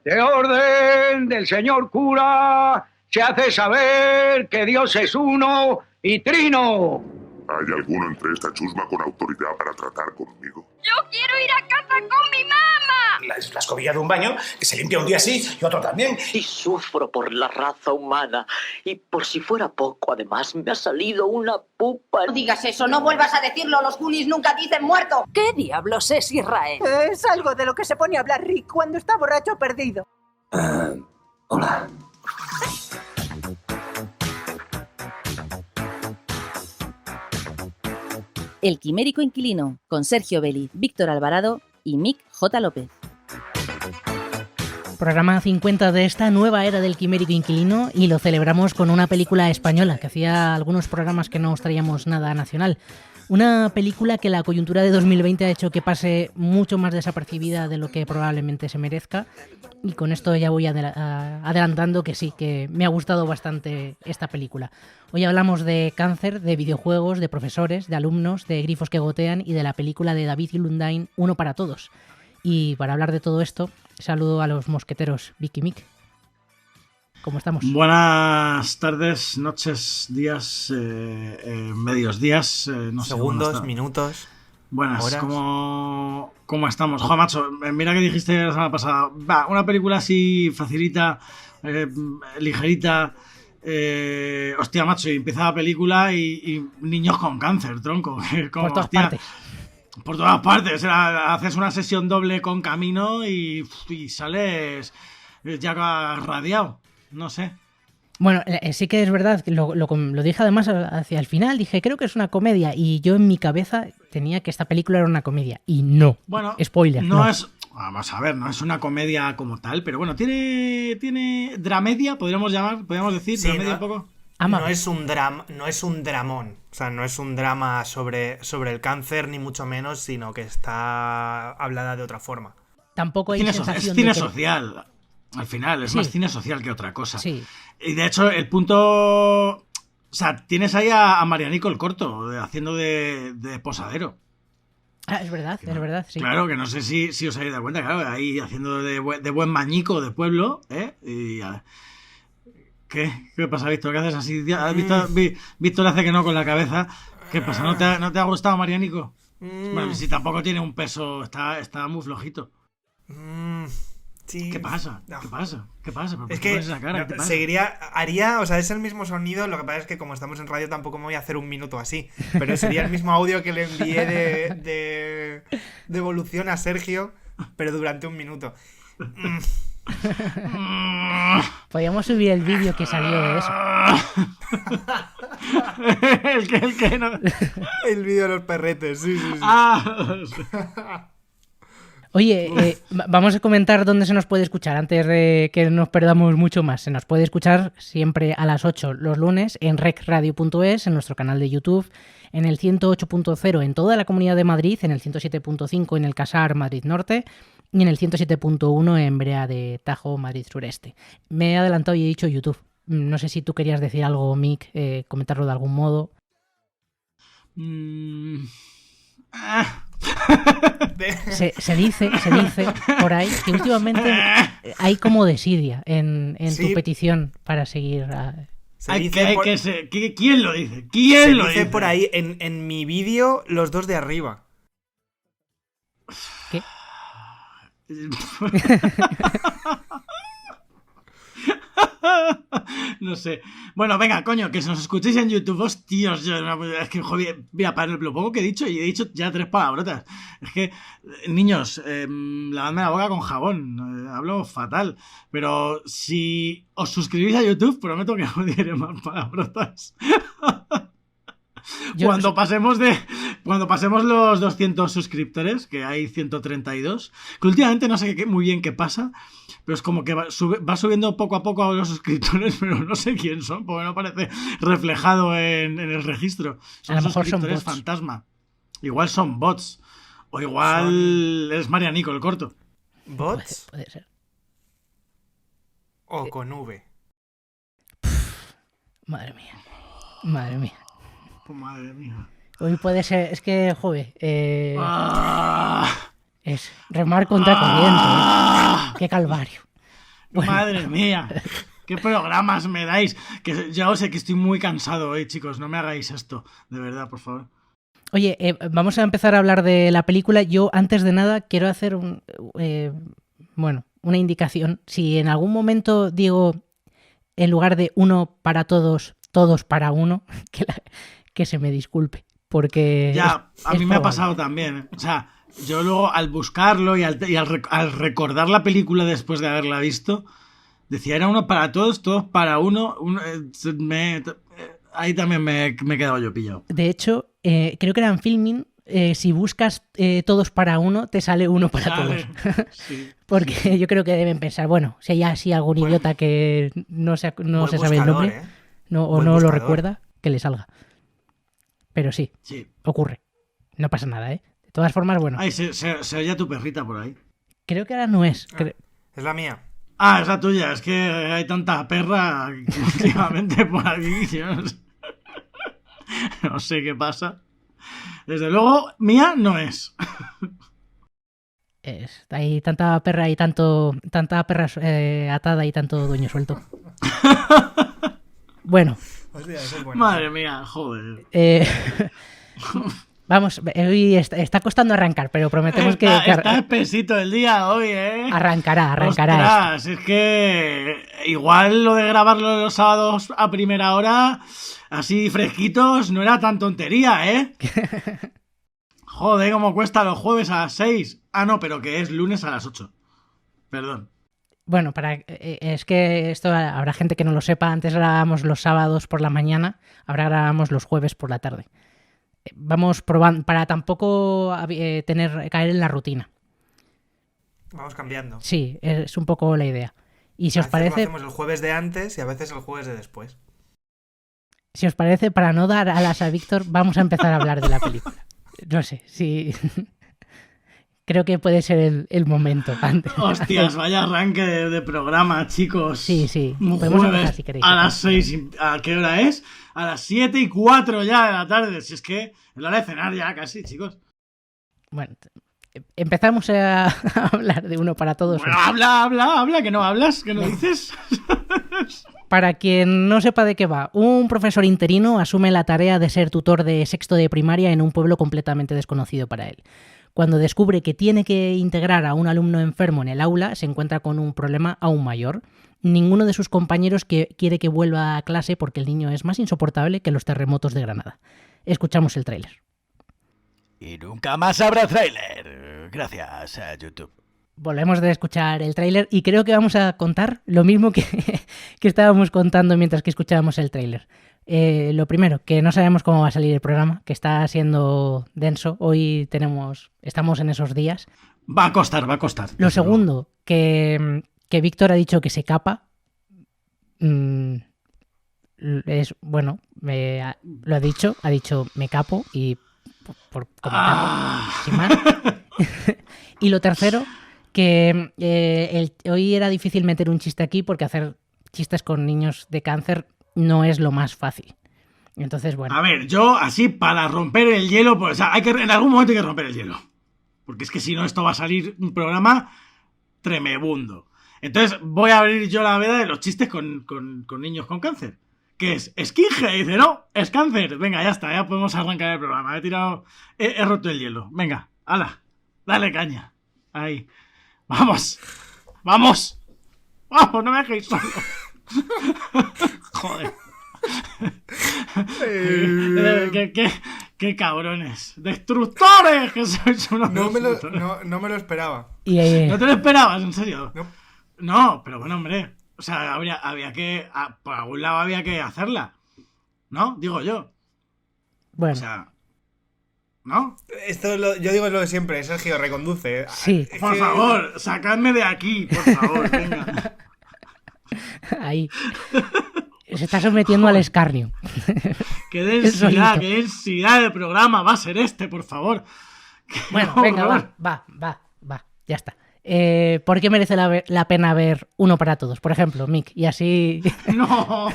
De orden del señor cura se hace saber que Dios es uno y trino. ¿Hay alguno entre esta chusma con autoridad para tratar conmigo? ¡Yo quiero ir a casa con mi mamá! La escobilla de un baño que se limpia un día sí y otro también. Y sufro por la raza humana. Y por si fuera poco, además, me ha salido una pupa. No digas eso, no vuelvas a decirlo. Los Goonies nunca dicen muerto. ¿Qué diablos es Israel? Es algo de lo que se pone a hablar Rick cuando está borracho perdido. Hola. El Quimérico Inquilino, con Sergio Vélez, Víctor Alvarado y Mick J. López. Programa 50 de esta nueva era del Quimérico Inquilino, y lo celebramos con una película española, que hacía algunos programas que no os traíamos nada nacional. Una película que la coyuntura de 2020 ha hecho que pase mucho más desapercibida de lo que probablemente se merezca, y con esto ya voy adelantando que sí, que me ha gustado bastante esta película. Hoy hablamos de cáncer, de videojuegos, de profesores, de alumnos, de grifos que gotean y de la película de David y Lundain, Uno para Todos. Y para hablar de todo esto, saludo a los mosqueteros Vic y Mick. ¿Cómo estamos? Buenas tardes, noches, días, medios días, no sé, segundos, minutos. Buenas, horas. ¿Cómo estamos? Joder, macho, mira que dijiste la semana pasada, una película así facilita, ligerita, hostia, macho, y empieza la película y niños con cáncer, tronco. Como, por todas hostia, partes. Por todas partes, o sea, haces una sesión doble con Camino y sales ya radiado. No sé. Bueno, sí que es verdad, lo dije además hacia el final, dije, creo que es una comedia, y yo en mi cabeza tenía que esta película era una comedia, y no. Bueno, spoiler. No es, vamos a ver, no es una comedia como tal, pero bueno, tiene dramedia, podríamos decir, sí, dramedia, ¿no? Un poco. No es un dramón, o sea, no es un drama sobre el cáncer, ni mucho menos, sino que está hablada de otra forma. Tampoco hay sensación es cine social. Al final, es más cine social que otra cosa. Sí. Y de hecho, el punto... O sea, tienes ahí a Marianico el Corto, haciendo de posadero. Es verdad, sí. Claro, que no sé si os habéis dado cuenta, claro, ahí haciendo de buen mañico de pueblo, ¿eh? Y... ¿Qué pasa, Víctor? ¿Qué haces así? ¿Has visto? Víctor hace que no con la cabeza. ¿Qué pasa? ¿No te ha gustado, Marianico? Bueno, si tampoco tiene un peso, está muy flojito. Sí. ¿Qué pasa? No. ¿Qué pasa? Es que esa cara? Haría, o sea, es el mismo sonido, lo que pasa es que como estamos en radio tampoco me voy a hacer un minuto así, pero sería el mismo audio que le envié de evolución a Sergio, pero durante un minuto. Podríamos subir el vídeo que salió de eso. el que no. El vídeo de los perretes, sí. Oye, vamos a comentar dónde se nos puede escuchar antes de que nos perdamos mucho más. Se nos puede escuchar siempre a las 8 los lunes en recradio.es, en nuestro canal de YouTube, en el 108.0 en toda la Comunidad de Madrid, en el 107.5 en el Casar Madrid Norte y en el 107.1 en Brea de Tajo, Madrid Sureste. Me he adelantado y he dicho YouTube. No sé si tú querías decir algo, Mick, comentarlo de algún modo. Se dice por ahí que últimamente hay como desidia en sí. Tu petición para seguir ¿Quién lo dice? ¿Quién lo dice? Por ahí en mi vídeo los dos de arriba. ¿Qué? No sé. Bueno, venga, coño, que se nos escuchéis en YouTube. Hostios, es que, joder, mira, para lo poco que he dicho, y he dicho ya 3 palabrotas. Es que, niños, lavadme la boca con jabón. Hablo fatal. Pero si os suscribís a YouTube, prometo que no diré más palabrotas. Cuando pasemos los 200 suscriptores, que hay 132, que últimamente no sé muy bien qué pasa, pero es como que va subiendo poco a poco a los suscriptores, pero no sé quién son, porque no aparece reflejado en el registro. Son suscriptores fantasma. Igual son bots, o igual es Marianico el Corto. ¿Bots? Puede ser. O con V. Madre mía. Pues madre mía. Hoy puede ser, es que, joder, es remar contra corriente. Qué calvario. Madre mía. ¿Qué programas me dais? Que ya sé que estoy muy cansado hoy, chicos. No me hagáis esto. De verdad, por favor. Oye, vamos a empezar a hablar de la película. Yo, antes de nada, quiero hacer una indicación. Si en algún momento digo, en lugar de uno para todos, todos para uno, que se me disculpe. Porque ya, a mí me ha pasado también. O sea, yo luego al buscarlo y al recordar la película después de haberla visto, decía, era uno para todos, todos para uno. Ahí también me he quedado yo pillado. De hecho, creo que era en Filmin. Si buscas todos para uno, te sale uno para todos. Sí, porque yo creo que deben pensar, bueno, si hay así algún idiota que no se sabe el nombre no lo recuerda, que le salga. Pero sí, ocurre. No pasa nada, ¿eh? De todas formas, bueno. Ay, se oye tu perrita por ahí. Creo que ahora no es. Es la mía. Ah, es la tuya. Es que hay tanta perra últimamente por aquí. No sé qué pasa. Desde luego, mía no es. Hay tanta perra y tanta perra atada y tanto dueño suelto. Bueno. Hostia, eso es bueno. Madre mía, joder. Vamos, hoy está costando arrancar, pero prometemos que... Está espesito el día hoy, ¿eh? Arrancará. Ostras, es que igual lo de grabarlo los sábados a primera hora, así fresquitos, no era tan tontería, ¿eh? Joder, cómo cuesta los jueves a las 6. Ah, no, pero que es lunes a las 8. Perdón. Bueno, es que esto habrá gente que no lo sepa. Antes grabábamos los sábados por la mañana, ahora grabamos los jueves por la tarde. Vamos probando para tampoco caer en la rutina. Vamos cambiando. Sí, es un poco la idea. Y si os parece, lo hacemos el jueves de antes y a veces el jueves de después. Si os parece, para no dar alas a Víctor, vamos a empezar a hablar de la película. No sé, si... Creo que puede ser el momento. Hostias, vaya arranque de programa, chicos. Sí. Un podemos jueves empezar si queréis. A las 6. ¿A qué hora es? A las 7:04 ya de la tarde. Si es que es la hora de cenar ya casi, chicos. Bueno, empezamos a hablar de uno para todos. Bueno, habla, que no hablas, que no dices. Para quien no sepa de qué va, un profesor interino asume la tarea de ser tutor de sexto de primaria en un pueblo completamente desconocido para él. Cuando descubre que tiene que integrar a un alumno enfermo en el aula, se encuentra con un problema aún mayor. Ninguno de sus compañeros quiere que vuelva a clase porque el niño es más insoportable que los terremotos de Granada. Escuchamos el tráiler. Y nunca más habrá tráiler. Gracias a YouTube. Volvemos de escuchar el tráiler y creo que vamos a contar lo mismo que estábamos contando mientras que escuchábamos el tráiler. Lo primero, que no sabemos cómo va a salir el programa, que está siendo denso. Hoy estamos en esos días. Va a costar. Lo segundo, que Víctor ha dicho que se capa. Es bueno, lo ha dicho me capo y por comentarlo, sin más. Y lo tercero, que hoy era difícil meter un chiste aquí porque hacer chistes con niños de cáncer no es lo más fácil. Entonces, bueno. A ver, yo así para romper el hielo, pues en algún momento hay que romper el hielo. Porque es que si no esto va a salir un programa tremebundo. Entonces voy a abrir yo la veda de los chistes con niños con cáncer. Que es esquinge, y dice, no, es cáncer. Venga, ya está, ya podemos arrancar el programa. He roto el hielo. Venga, hala, dale caña. Ahí. Vamos, no me dejéis solo. Joder. Qué cabrones. ¡Destructores! Que sois unos no me lo esperaba. ¿No te lo esperabas, en serio? No. No, pero bueno, hombre. O sea, había que... por algún lado había que hacerla. ¿No? Digo yo. Bueno. O sea... ¿No? Yo digo lo de siempre, Sergio, reconduce. Sí. Por favor, sacadme de aquí, por favor, venga. Ahí. Se está sometiendo al escarnio. Qué densidad de programa va a ser por favor. Bueno, venga, va, ya está. ¿Por qué merece la pena ver Uno para Todos? Por ejemplo, Mick, y así... No.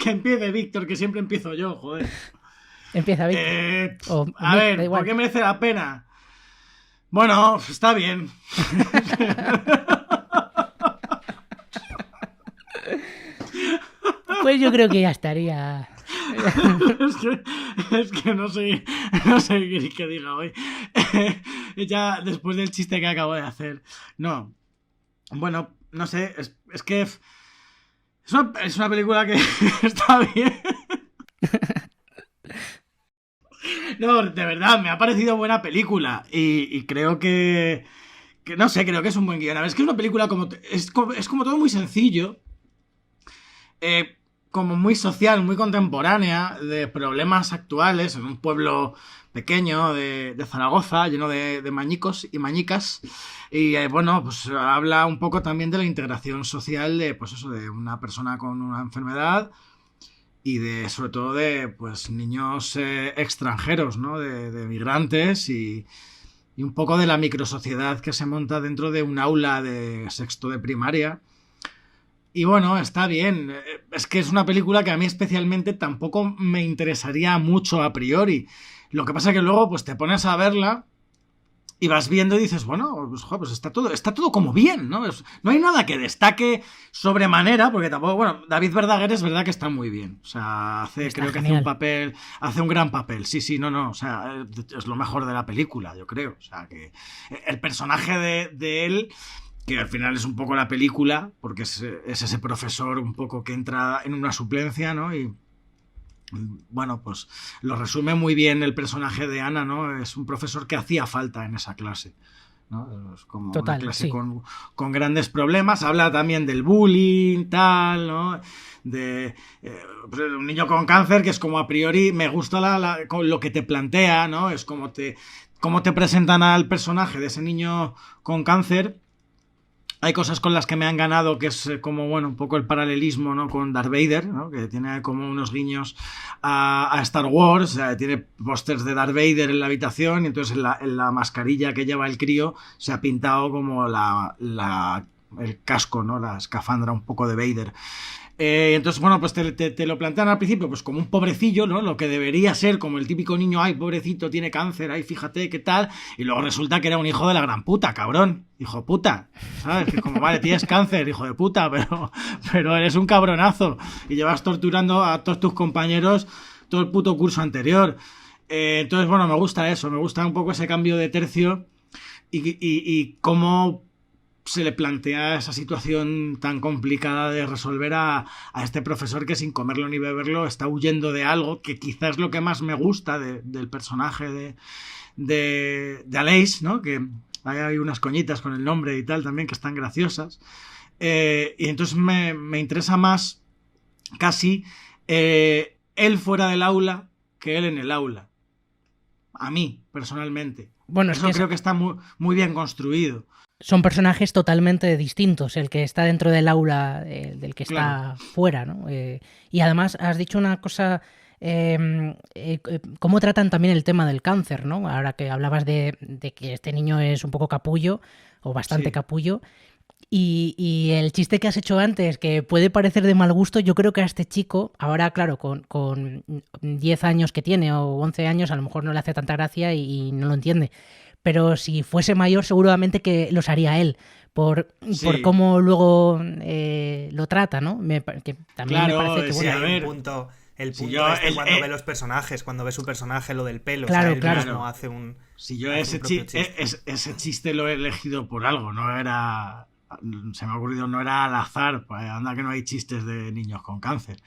Que empiece Víctor, que siempre empiezo yo, joder. Empieza Víctor. A ver, ¿por qué merece la pena? Bueno, está bien. Pues yo creo que ya estaría. es que no sé qué diga hoy. Ya después del chiste que acabo de hacer. No. Bueno, no sé. Es que es una película que está bien. No, de verdad, me ha parecido buena película. Y creo que no sé, creo que es un buen guion. A ver, es que es una película es como todo muy sencillo. Como muy social, muy contemporánea, de problemas actuales en un pueblo pequeño de Zaragoza, lleno de mañicos y mañicas. Y bueno, pues habla un poco también de la integración social de, pues eso, de una persona con una enfermedad y sobre todo de, pues, niños extranjeros, ¿no? De migrantes y un poco de la microsociedad que se monta dentro de un aula de sexto de primaria. Y bueno, está bien. Es que es una película que a mí especialmente tampoco me interesaría mucho a priori. Lo que pasa es que luego pues te pones a verla y vas viendo y dices, bueno, pues está todo como bien, ¿no? No hay nada que destaque sobremanera, porque tampoco, bueno, David Verdaguer es verdad que está muy bien. O sea, creo que hace un gran papel. Sí, no, o sea, es lo mejor de la película, yo creo. O sea, que el personaje de él, que al final es un poco la película, porque es ese profesor un poco que entra en una suplencia, ¿no? Y bueno, pues lo resume muy bien el personaje de Ana, ¿no? Es un profesor que hacía falta en esa clase, ¿no? Es como una clase sí. con grandes problemas. Habla también del bullying, tal, ¿no? De un niño con cáncer, que es como a priori me gusta lo que te plantea, ¿no? Es cómo te presentan al personaje de ese niño con cáncer. Hay cosas con las que me han ganado, que es como, bueno, un poco el paralelismo, ¿no? Con Darth Vader, ¿no? Que tiene como unos guiños a Star Wars, o sea, tiene pósters de Darth Vader en la habitación y entonces en la mascarilla que lleva el crío se ha pintado como el casco, ¿no? La escafandra un poco de Vader. Entonces, bueno, pues te lo plantean al principio pues como un pobrecillo, ¿no? Lo que debería ser como el típico niño, ay, pobrecito, tiene cáncer, ay, fíjate, qué tal, y luego resulta que era un hijo de la gran puta, cabrón, hijo puta, ¿sabes? Que como, vale, tienes cáncer, hijo de puta, pero eres un cabronazo y llevas torturando a todos tus compañeros todo el puto curso anterior. Entonces, bueno, me gusta eso, me gusta un poco ese cambio de tercio y cómo se le plantea esa situación tan complicada de resolver a este profesor que sin comerlo ni beberlo está huyendo de algo que quizás es lo que más me gusta del personaje de Aleix, ¿no? Que hay unas coñitas con el nombre y tal también que están graciosas. Y entonces me interesa más casi él fuera del aula que él en el aula. A mí, personalmente. Bueno, eso creo que está muy bien construido. Son personajes totalmente distintos, el que está dentro del aula del que está fuera, ¿no? Y además has dicho una cosa, cómo tratan también el tema del cáncer, ¿no? Ahora que hablabas de que este niño es un poco capullo, o bastante capullo, y el chiste que has hecho antes, que puede parecer de mal gusto, yo creo que a este chico, ahora claro, con 10 años que tiene, o 11 años, a lo mejor no le hace tanta gracia y no lo entiende. Pero si fuese mayor seguramente que los haría él, por cómo luego lo trata, ¿no? Que también me parece que bueno. Hay un punto, cuando ve los personajes, cuando ve su personaje, lo del pelo, claro, o sea, él mismo hace un... Si yo ese chiste lo he elegido por algo, no era... Se me ha ocurrido, no era al azar, pues anda que no hay chistes de niños con cáncer.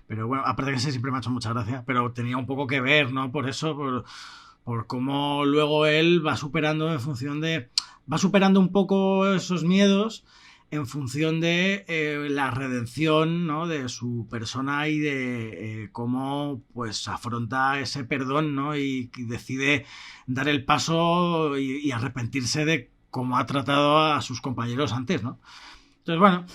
Pero bueno, aparte que ese siempre me ha hecho mucha gracia, pero tenía un poco que ver, ¿no? Por eso, por cómo luego él va superando un poco esos miedos en función de la redención, ¿no? De su persona y de cómo pues afronta ese perdón, ¿no? Y decide dar el paso y arrepentirse de cómo ha tratado a sus compañeros antes, ¿no? Entonces, bueno,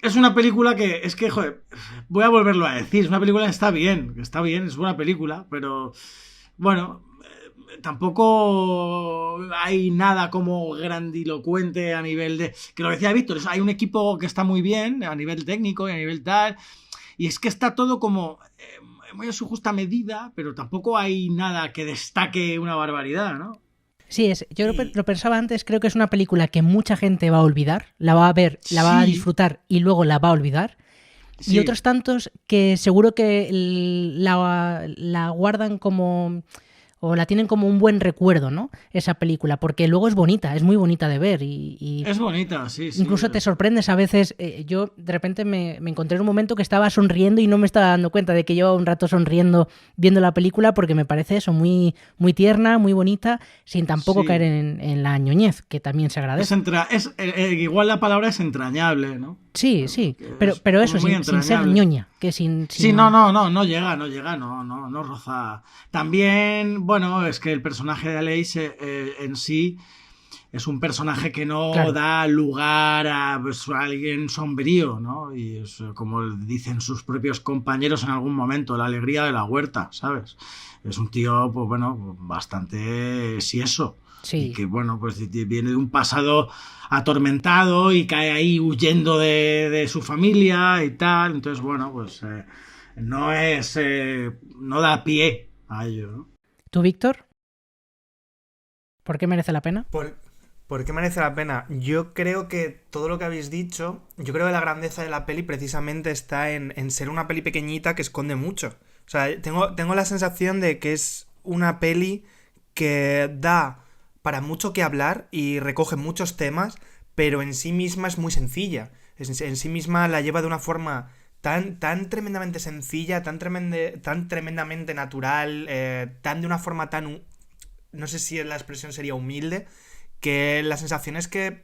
es una película que es que, joder, voy a volverlo a decir, es una película que está bien, es buena película, pero bueno, tampoco hay nada como grandilocuente a nivel de... Que lo decía Víctor, hay un equipo que está muy bien a nivel técnico y a nivel tal, y es que está todo como muy a su justa medida, pero tampoco hay nada que destaque una barbaridad, ¿no? Sí, yo lo pensaba antes, creo que es una película que mucha gente va a olvidar, la va a ver, la va a disfrutar y luego la va a olvidar. y otros tantos que seguro que la guardan como... o la tienen como un buen recuerdo, ¿no? Esa película, porque luego es bonita, es muy bonita de ver y es bonita, sí. Incluso te sorprendes a veces. Yo de repente me encontré en un momento que estaba sonriendo y no me estaba dando cuenta de que llevaba un rato sonriendo viendo la película, porque me parece eso muy, muy tierna, muy bonita, sin tampoco caer en la ñoñez, que también se agradece. Igual la palabra es entrañable, ¿no? Sí, pero eso, sin ser ñoña. Que sin... Sí, no llega, no roza. También, bueno, es que el personaje de Aleix en sí es un personaje que no da lugar a alguien sombrío, ¿no? Y es, como dicen sus propios compañeros en algún momento, la alegría de la huerta, ¿sabes? Es un tío, pues bueno, bastante sieso. Sí. Y que, bueno, pues viene de un pasado atormentado y cae ahí huyendo de su familia y tal. Entonces, bueno, pues no da pie a ello, ¿no? ¿Tú, Víctor? ¿Por qué merece la pena? ¿Por qué merece la pena? Yo creo que todo lo que habéis dicho, yo creo que la grandeza de la peli precisamente está en ser una peli pequeñita que esconde mucho. O sea, tengo la sensación de que es una peli que da para mucho que hablar y recoge muchos temas, pero en sí misma es muy sencilla. En sí misma la lleva de una forma tan tremendamente sencilla, tan tremendamente natural, tan de una forma tan... no sé si la expresión sería humilde, que la sensación es que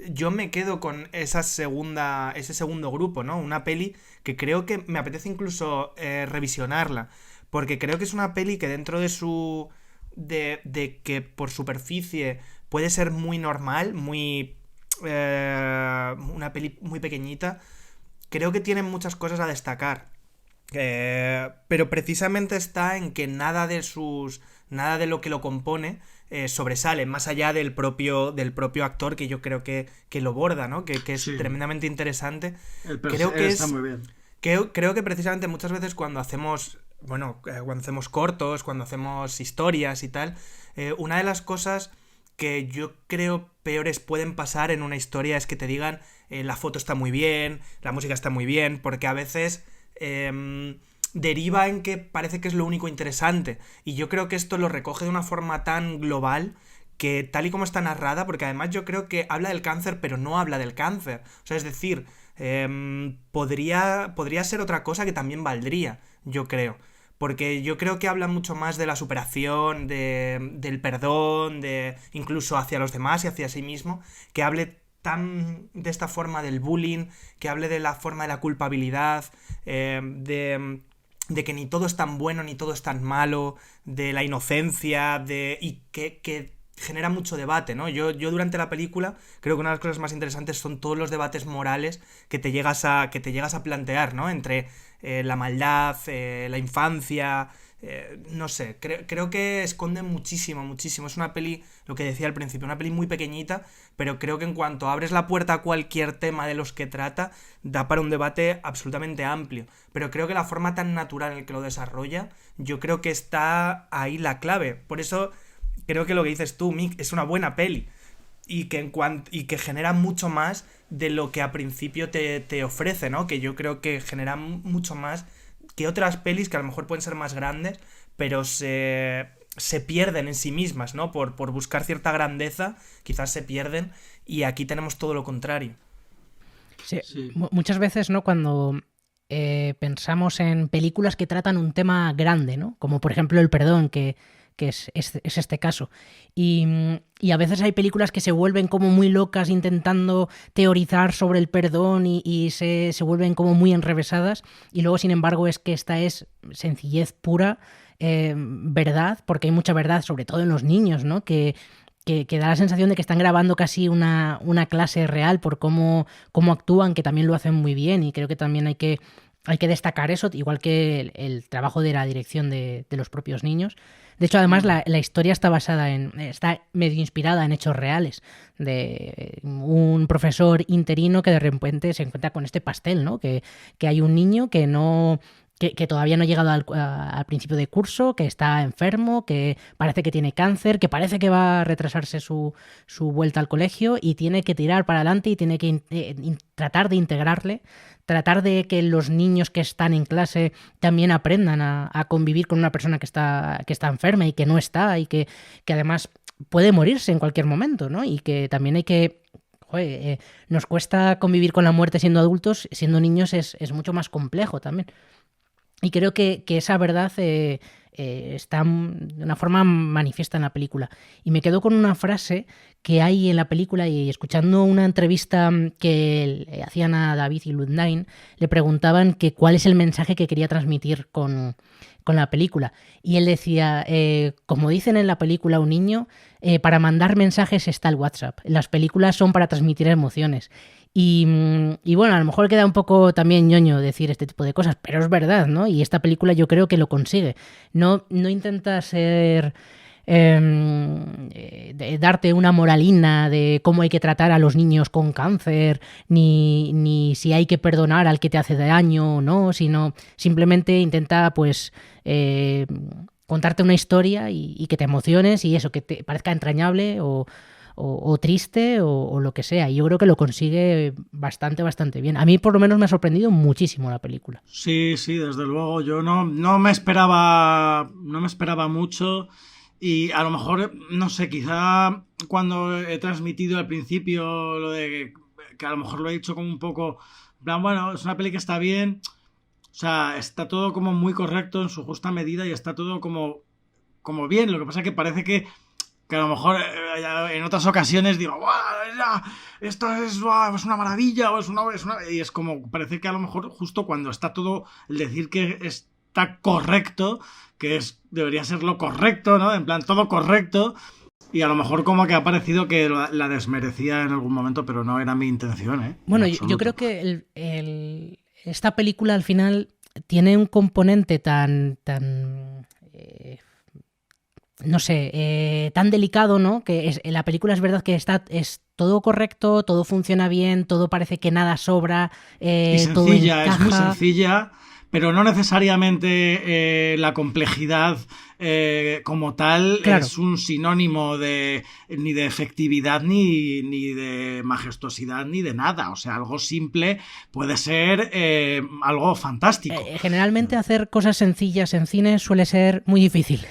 yo me quedo con ese segundo grupo, ¿no? Una peli que creo que me apetece incluso revisionarla, porque creo que es una peli que dentro de su... de que por superficie puede ser muy normal, muy... una peli muy pequeñita, creo que tiene muchas cosas a destacar. Pero precisamente está en que nada de lo que lo compone sobresale, más allá del propio actor, que yo creo que lo borda, ¿no? Que es tremendamente interesante. Creo que está muy bien. Creo que precisamente muchas veces cuando hacemos cortos, cuando hacemos historias y tal, una de las cosas que yo creo peores pueden pasar en una historia es que te digan la foto está muy bien, la música está muy bien, porque a veces deriva en que parece que es lo único interesante, y yo creo que esto lo recoge de una forma tan global que, tal y como está narrada, porque además yo creo que habla del cáncer pero no habla del cáncer, o sea, es decir, podría ser otra cosa que también valdría, yo creo. Porque yo creo que habla mucho más de la superación, del perdón, de incluso hacia los demás y hacia sí mismo, que hable tan de esta forma del bullying, que hable de la forma de la culpabilidad, de que ni todo es tan bueno ni todo es tan malo, de la inocencia, y que genera mucho debate, ¿no? Yo durante la película creo que una de las cosas más interesantes son todos los debates morales que te llegas a plantear, ¿no? Entre la maldad, la infancia, no sé, creo que esconde muchísimo. Es una peli, lo que decía al principio, una peli muy pequeñita, pero creo que en cuanto abres la puerta a cualquier tema de los que trata, da para un debate absolutamente amplio. Pero creo que la forma tan natural en la que lo desarrolla, yo creo que está ahí la clave. Por eso creo que lo que dices tú, Mick, es una buena peli. Y que genera mucho más de lo que a principio te ofrece, ¿no? Que yo creo que genera mucho más que otras pelis que a lo mejor pueden ser más grandes, pero se pierden en sí mismas, ¿no? Por buscar cierta grandeza, quizás se pierden, y aquí tenemos todo lo contrario. Sí. Muchas veces, ¿no? Cuando pensamos en películas que tratan un tema grande, ¿no? Como por ejemplo El perdón, que es este caso. Y a veces hay películas que se vuelven como muy locas intentando teorizar sobre el perdón y se vuelven como muy enrevesadas, y luego sin embargo es que esta es sencillez pura, verdad, porque hay mucha verdad, sobre todo en los niños, ¿no? Que da la sensación de que están grabando casi una clase real por cómo actúan, que también lo hacen muy bien, y creo que también hay que destacar eso, igual que el trabajo de la dirección de los propios niños. De hecho, además, la historia está está medio inspirada en hechos reales, de un profesor interino que de repente se encuentra con este pastel, ¿no? Que hay un niño que no que todavía no ha llegado al principio de curso, que está enfermo, que parece que tiene cáncer, que parece que va a retrasarse su vuelta al colegio y tiene que tirar para adelante y tiene que tratar de integrarle, tratar de que los niños que están en clase también aprendan a convivir con una persona que está enferma y que no está y que además puede morirse en cualquier momento, ¿no? Y que también hay que... nos cuesta convivir con la muerte siendo adultos, siendo niños es mucho más complejo también. Y creo que esa verdad está de una forma manifiesta en la película. Y me quedo con una frase que hay en la película, y escuchando una entrevista que hacían a David y Ludnine, le preguntaban que cuál es el mensaje que quería transmitir con la película. Y él decía, como dicen en la película un niño, para mandar mensajes está el WhatsApp. Las películas son para transmitir emociones. Y bueno, a lo mejor queda un poco también ñoño decir este tipo de cosas, pero es verdad, ¿no? Y esta película yo creo que lo consigue. No intenta ser... darte una moralina de cómo hay que tratar a los niños con cáncer, ni si hay que perdonar al que te hace daño o no, sino simplemente intenta pues contarte una historia y que te emociones y eso, que te parezca entrañable o triste o lo que sea. Y yo creo que lo consigue bastante bien. A mí por lo menos me ha sorprendido muchísimo la película. Sí, desde luego. Yo no me esperaba mucho. Y a lo mejor, no sé, quizá cuando he transmitido al principio lo de que a lo mejor lo he dicho como un poco, en plan, bueno, es una peli que está bien, o sea, está todo como muy correcto en su justa medida y está todo como bien. Lo que pasa es que parece que a lo mejor en otras ocasiones digo, esto es una maravilla, o es una... Y es como, parece que a lo mejor justo cuando está todo, el decir que está correcto, que debería ser lo correcto, ¿no? En plan, todo correcto, y a lo mejor como que ha parecido que la desmerecía en algún momento, pero no era mi intención, ¿eh? Bueno, yo creo que esta película al final tiene un componente tan no sé, tan delicado, ¿no? Que la película es verdad que es todo correcto, todo funciona bien, todo parece que nada sobra, y sencilla, todo encaja. Es muy sencilla, pero no necesariamente la complejidad como tal es un sinónimo ni de efectividad, ni de majestuosidad, ni de nada. O sea, algo simple puede ser algo fantástico. Generalmente hacer cosas sencillas en cine suele ser muy difícil.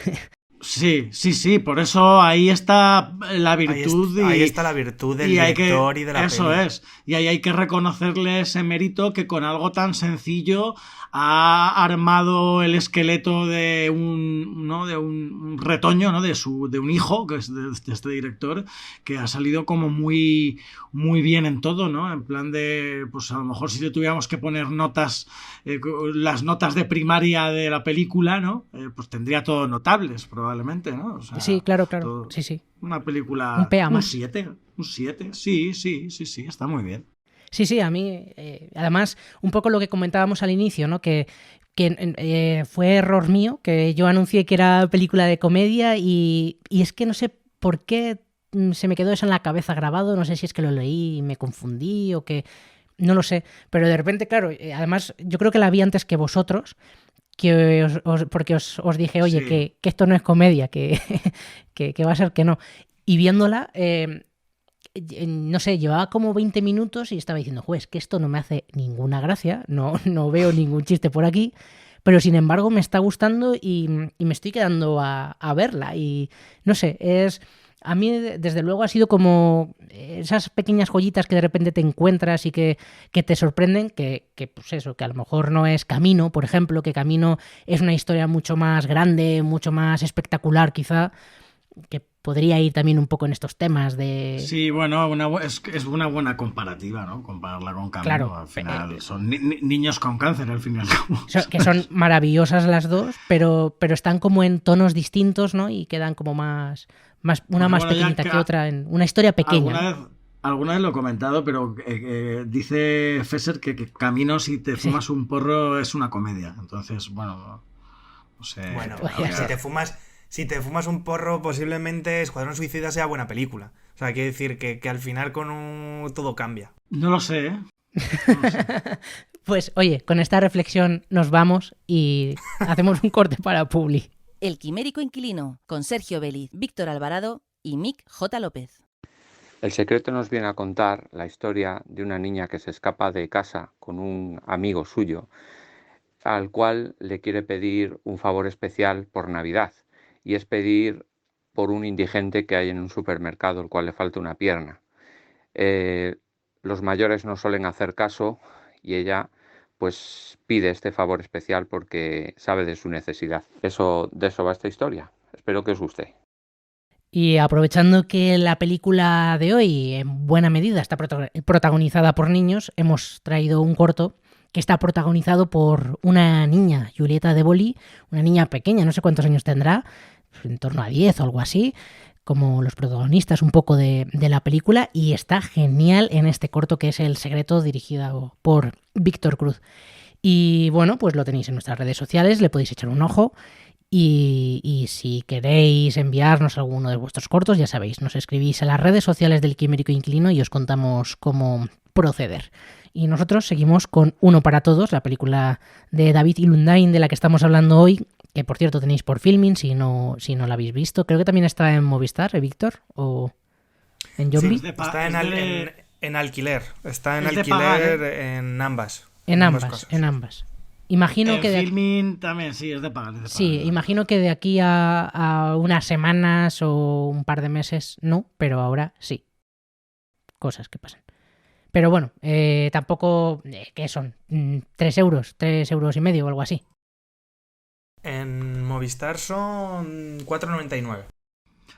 Sí, por eso ahí está la virtud. Ahí está la virtud del director y de la peli. Eso es. Y ahí hay que reconocerle ese mérito que con algo tan sencillo ha armado el esqueleto de un retoño, ¿no? de un hijo, que es de este director, que ha salido como muy, muy bien en todo, ¿no? En plan de, pues a lo mejor si le tuviéramos que poner notas, las notas de primaria de la película, ¿no? Pues tendría todo notables, probablemente, ¿no? O sea, sí, claro. Todo, sí. Una película... Un PA más. Un 7. Sí, está muy bien. Sí, a mí, además, un poco lo que comentábamos al inicio, ¿no? Que fue error mío, que yo anuncié que era película de comedia y es que no sé por qué se me quedó eso en la cabeza grabado, no sé si es que lo leí y me confundí o que... No lo sé, pero de repente, claro, además yo creo que la vi antes que vosotros, porque os dije, oye, sí, que esto no es comedia, que va a ser que no. Y viéndola... no sé, llevaba como 20 minutos y estaba diciendo, juez, que esto no me hace ninguna gracia, no veo ningún chiste por aquí, pero sin embargo me está gustando y me estoy quedando a verla. Y no sé, a mí desde luego ha sido como esas pequeñas joyitas que de repente te encuentras y que te sorprenden, que pues eso, que a lo mejor no es Camino, por ejemplo, que Camino es una historia mucho más grande, mucho más espectacular quizá, que podría ir también un poco en estos temas de... Sí, bueno, es una buena comparativa, ¿no? Compararla con Camino. Claro, al final son niños con cáncer, al fin y al cabo. Que son maravillosas las dos, pero están como en tonos distintos, ¿no? Y quedan como más una más pequeñita que otra, en una historia pequeña. Alguna vez lo he comentado, pero dice Fesser que Camino, si te fumas un porro, es una comedia. Entonces, bueno, no sé... Bueno, si te fumas un porro, posiblemente Escuadrón Suicida sea buena película. O sea, quiere decir que al final todo cambia. No lo sé, ¿eh? Pues oye, con esta reflexión nos vamos y hacemos un corte para Publi. El Quimérico Inquilino, con Sergio Vélez, Víctor Alvarado y Mick J. López. El secreto nos viene a contar la historia de una niña que se escapa de casa con un amigo suyo, al cual le quiere pedir un favor especial por Navidad, y es pedir por un indigente que hay en un supermercado, al cual le falta una pierna. Los mayores no suelen hacer caso y ella pues pide este favor especial porque sabe de su necesidad. De eso va esta historia. Espero que os guste. Y aprovechando que la película de hoy en buena medida está protagonizada por niños, hemos traído un corto que está protagonizado por una niña, Julieta de Boli, una niña pequeña, no sé cuántos años tendrá, en torno a 10 o algo así, como los protagonistas un poco de la película, y está genial en este corto que es El secreto, dirigido por Víctor Cruz. Y bueno, pues lo tenéis en nuestras redes sociales, le podéis echar un ojo, y si queréis enviarnos alguno de vuestros cortos, ya sabéis, nos escribís a las redes sociales del Quimérico Inquilino y os contamos cómo proceder. Y nosotros seguimos con Uno para Todos, la película de David y Lundain de la que estamos hablando hoy, que por cierto tenéis por Filmin si no la habéis visto. Creo que también está en Movistar, Víctor, o en Zombie. Sí, está en alquiler. Está en alquiler en ambas. En ambas. Imagino que Filmin también, sí, es de pagar. Sí, imagino que de aquí a unas semanas o un par de meses no, pero ahora sí. Cosas que pasan. Pero bueno, tampoco... ¿Qué son? 3 euros, 3 euros y medio o algo así. En Movistar son 4,99.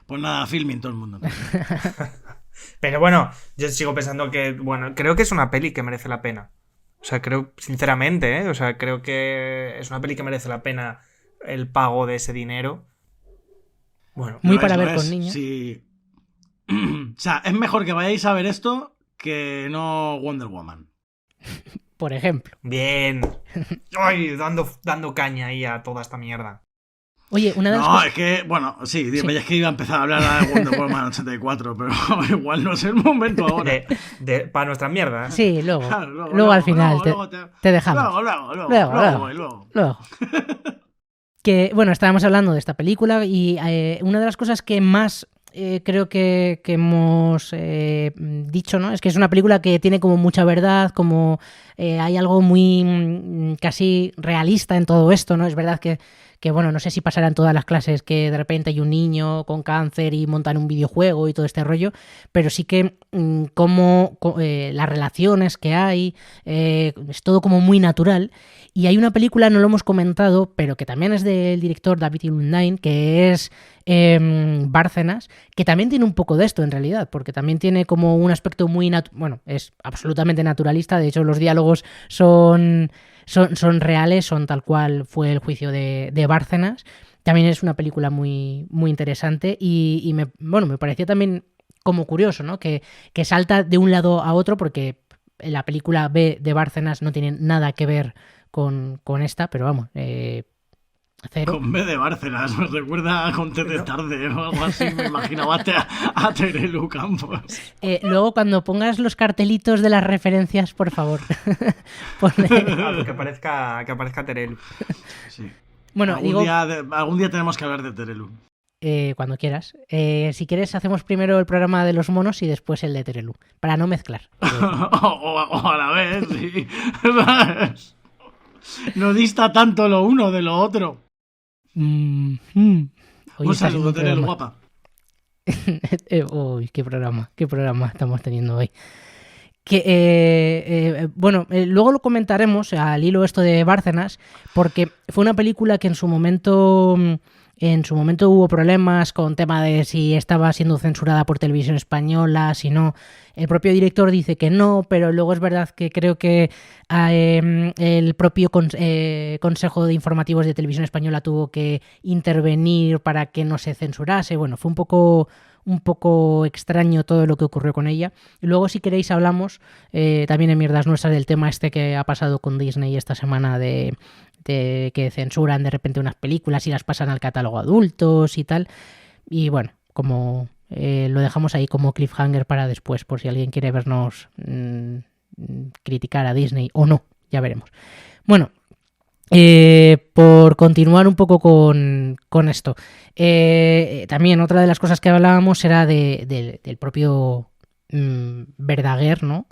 Pues nada, Filmin todo el mundo. Pero bueno, yo sigo pensando que... Bueno, creo que es una peli que merece la pena. O sea, creo, sinceramente, o sea, creo que es una peli que merece la pena el pago de ese dinero. Bueno, muy para ver con niños. Sí. O sea, es mejor que vayáis a ver esto que no Wonder Woman. Por ejemplo. Bien. Ay, dando caña ahí a toda esta mierda. Oye, una de las cosas... es que, bueno, sí, es que iba a empezar a hablar de Wonder Woman 84, pero igual no es el momento ahora. Para nuestras mierdas. Sí, luego. Claro, luego al final te dejamos. Luego. Que, bueno, estábamos hablando de esta película y una de las cosas que más creo que hemos dicho, ¿no? Es que es una película que tiene como mucha verdad, como hay algo muy casi realista en todo esto, ¿no? Es verdad que bueno, no sé si pasará en todas las clases que de repente hay un niño con cáncer y montan un videojuego y todo este rollo, pero sí que como las relaciones que hay, es todo como muy natural. Y hay una película, no lo hemos comentado, pero que también es del director David Lundain, que es Bárcenas, que también tiene un poco de esto en realidad, porque también tiene como un aspecto muy bueno, es absolutamente naturalista. De hecho, los diálogos son reales, son tal cual fue el juicio de Bárcenas. También es una película muy, muy interesante y me pareció también como curioso, ¿no? Que salta de un lado a otro, porque la película B de Bárcenas no tiene nada que ver con esta, pero vamos, cero. Con B de Bárcenas, me recuerda a Conte de Tarde o algo así, me imaginaba a Terelu Campos. Luego cuando pongas los cartelitos de las referencias, por favor, ponle... que aparezca Terelu. Sí. Bueno, algún día tenemos que hablar de Terelu. Cuando quieras. Si quieres hacemos primero el programa de los monos y después el de Terelu, para no mezclar. o a la vez, sí. No dista tanto lo uno de lo otro. Un saludo, Terelu, guapa. Uy, qué programa estamos teniendo hoy. Luego lo comentaremos al hilo esto de Bárcenas, porque fue una película que en su momento hubo problemas con tema de si estaba siendo censurada por Televisión Española, si no. El propio director dice que no, pero luego es verdad que creo que el propio Consejo de Informativos de Televisión Española tuvo que intervenir para que no se censurase. Bueno, fue un poco extraño todo lo que ocurrió con ella. Y luego, si queréis, hablamos también en Mierdas Nuestras del tema este que ha pasado con Disney esta semana de que censuran de repente unas películas y las pasan al catálogo adultos y tal. Y bueno, como lo dejamos ahí como cliffhanger para después, por si alguien quiere vernos criticar a Disney o no, ya veremos. Bueno, por continuar un poco con esto, también otra de las cosas que hablábamos era del propio Verdaguer, ¿no?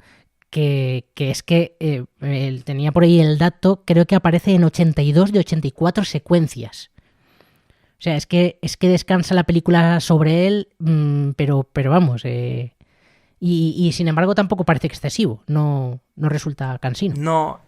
Que es que él tenía por ahí el dato, creo que aparece en 82 de 84 secuencias. O sea, es que descansa la película sobre él, pero vamos, y sin embargo tampoco parece excesivo, no resulta cansino. No,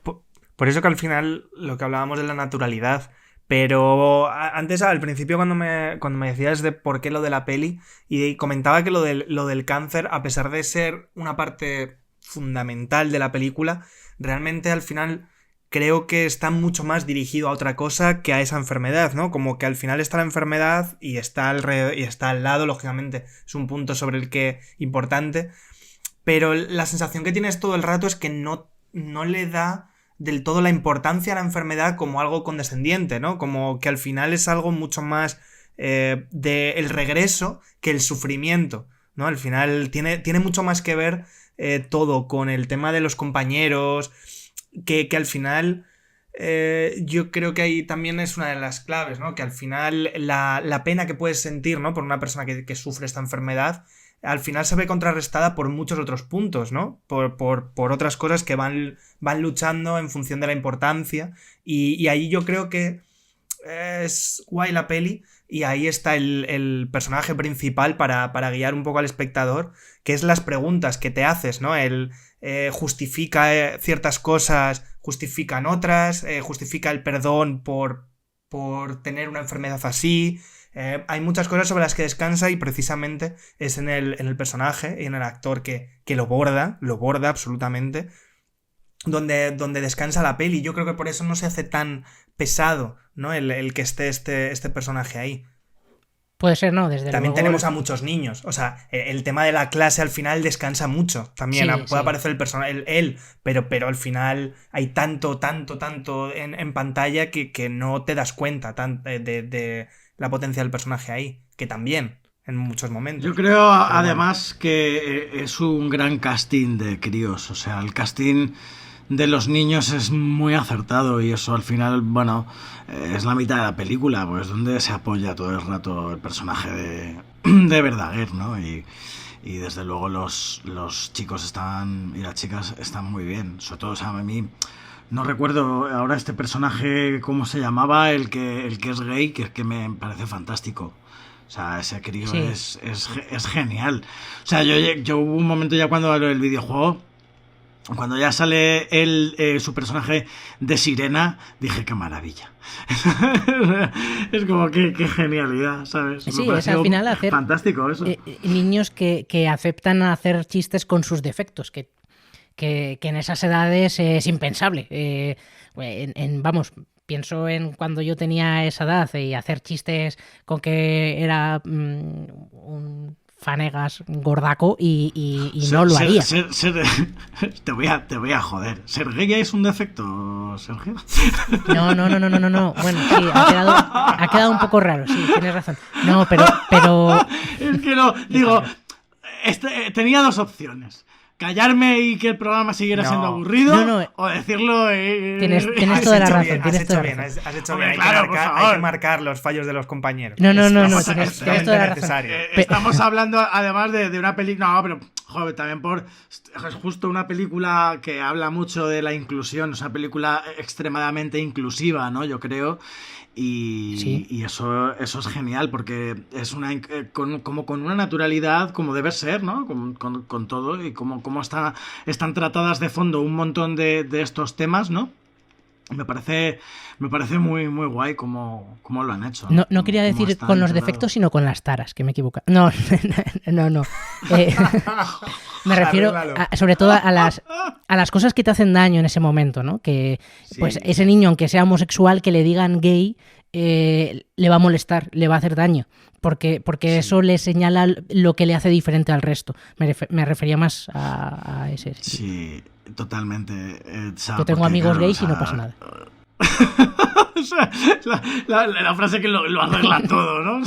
por eso que al final lo que hablábamos de la naturalidad. Pero antes, al principio, cuando me decías de por qué lo de la peli, y comentaba que lo del cáncer, a pesar de ser una parte fundamental de la película, realmente al final creo que está mucho más dirigido a otra cosa que a esa enfermedad, ¿no? Como que al final está la enfermedad y está al lado, lógicamente, es un punto sobre el que importante, pero la sensación que tienes todo el rato es que no le da del todo la importancia a la enfermedad como algo condescendiente, ¿no? Como que al final es algo mucho más del regreso que el sufrimiento, ¿no? Al final tiene mucho más que ver todo con el tema de los compañeros, que al final yo creo que ahí también es una de las claves, ¿no? Que al final la pena que puedes sentir, ¿no? Por una persona que sufre esta enfermedad, al final se ve contrarrestada por muchos otros puntos, ¿no? Por otras cosas que van luchando en función de la importancia, y ahí yo creo que es guay la peli, y ahí está el personaje principal para guiar un poco al espectador, que es las preguntas que te haces, ¿no? Él justifica ciertas cosas, justifican otras, justifica el perdón por tener una enfermedad así. Hay muchas cosas sobre las que descansa, y precisamente es en el personaje y en el actor que lo borda absolutamente, donde descansa la peli. Yo creo que por eso no se hace tan pesado, ¿no? El que esté este personaje ahí. Puede ser, ¿no? Desde también luego... tenemos a muchos niños. O sea, el tema de la clase al final descansa mucho. También puede aparecer el personaje, él, pero al final hay tanto en pantalla que no te das cuenta de la potencia del personaje ahí. Que también, en muchos momentos. Yo creo, además, que es un gran casting de críos. O sea, el casting de los niños es muy acertado, y eso al final, bueno, es la mitad de la película, pues donde se apoya todo el rato el personaje de Verdaguer, ¿no? Y desde luego los chicos y las chicas están muy bien. Sobre todo, o sea, a mí no recuerdo ahora este personaje cómo se llamaba, el que es gay, que me parece fantástico. O sea, ese crío es genial. O sea, yo hubo un momento ya cuando el videojuego, cuando ya sale su personaje de sirena, dije qué maravilla. Es como qué genialidad, ¿sabes? Sí, es al final hacer fantástico eso. Niños que aceptan hacer chistes con sus defectos, que en esas edades es impensable. Vamos, pienso en cuando yo tenía esa edad y hacer chistes con que era un fanegas gordaco y no lo haría. Te voy a joder. ¿Ser gay es un defecto, Sergio? No. Bueno, sí, ha quedado un poco raro, sí, tienes razón. No, pero... Es que no, digo, tenía dos opciones. Callarme y que el programa siguiera siendo aburrido, o decirlo... Tienes toda la razón. Has hecho bien. Hay que marcar los fallos de los compañeros. No, tienes toda la razón. Estamos hablando además de una película... No, pero, joder, también es justo una película que habla mucho de la inclusión, es una película extremadamente inclusiva, ¿no? Yo creo... Y eso es genial, porque es como con una naturalidad como debe ser, ¿no? Con todo, y como están tratadas de fondo un montón de estos temas, ¿no? Me parece muy, muy guay como lo han hecho. No quería decir con los defectos, sino con las taras, que me equivoco. No. Me refiero sobre todo a las cosas que te hacen daño en ese momento, ¿no? Que pues ese niño, aunque sea homosexual, que le digan gay, le va a molestar, le va a hacer daño. Porque eso le señala lo que le hace diferente al resto. Me refería más a ese. Sí, totalmente. Yo tengo amigos gays y no pasa nada. O sea, la frase que lo arregla todo, ¿no?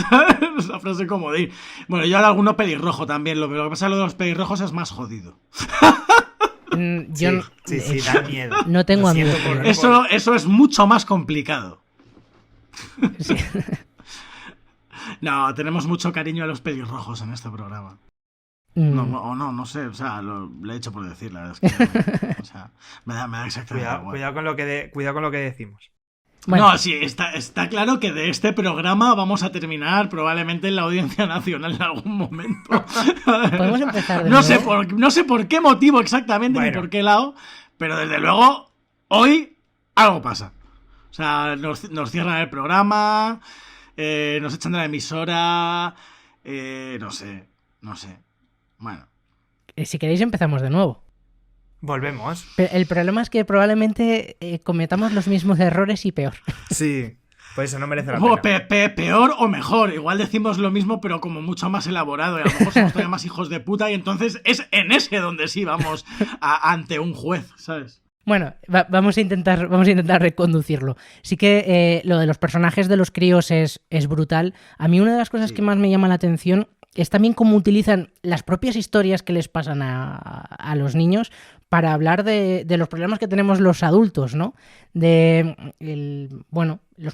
Es la frase comodín. Bueno, yo ahora alguno pelirrojo también. Lo que pasa es que lo de los pelirrojos es más jodido. Yo sí, da miedo. No tengo amigos. Eso es mucho más complicado. Sí. No, tenemos mucho cariño a los pelirrojos en este programa. No sé, o sea, lo he hecho por decir, la verdad es que o sea, me da exactamente igual. Cuidado con lo que decimos. Bueno. No, sí, está claro que de este programa vamos a terminar probablemente en la Audiencia Nacional en algún momento. Podemos empezar de nuevo. No sé por qué motivo exactamente ni por qué lado, pero desde luego hoy algo pasa. O sea, nos cierran el programa, nos echan de la emisora, no sé. Bueno. Si queréis empezamos de nuevo. Volvemos. Pero el problema es que probablemente cometamos los mismos errores y peor. Sí, pues eso no merece la pena. Peor o mejor. Igual decimos lo mismo, pero como mucho más elaborado. Y a lo mejor somos todavía más hijos de puta. Y entonces es en ese donde sí vamos ante un juez, ¿sabes? Bueno, vamos a intentar reconducirlo. Sí que lo de los personajes de los críos es brutal. A mí una de las cosas que más me llama la atención es también cómo utilizan las propias historias que les pasan a los niños para hablar de los problemas que tenemos los adultos, ¿no? Los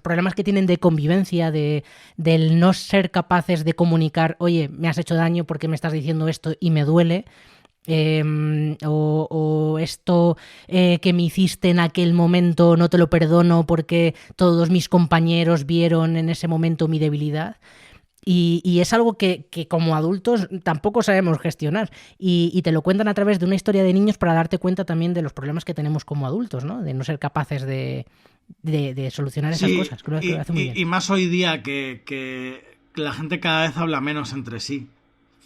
problemas que tienen de convivencia, del no ser capaces de comunicar, oye, me has hecho daño porque me estás diciendo esto y me duele. O esto que me hiciste en aquel momento no te lo perdono porque todos mis compañeros vieron en ese momento mi debilidad. Y es algo que como adultos tampoco sabemos gestionar y te lo cuentan a través de una historia de niños para darte cuenta también de los problemas que tenemos como adultos, ¿no? De no ser capaces de solucionar esas cosas. Creo que lo hace muy bien. Y más hoy día que la gente cada vez habla menos entre sí.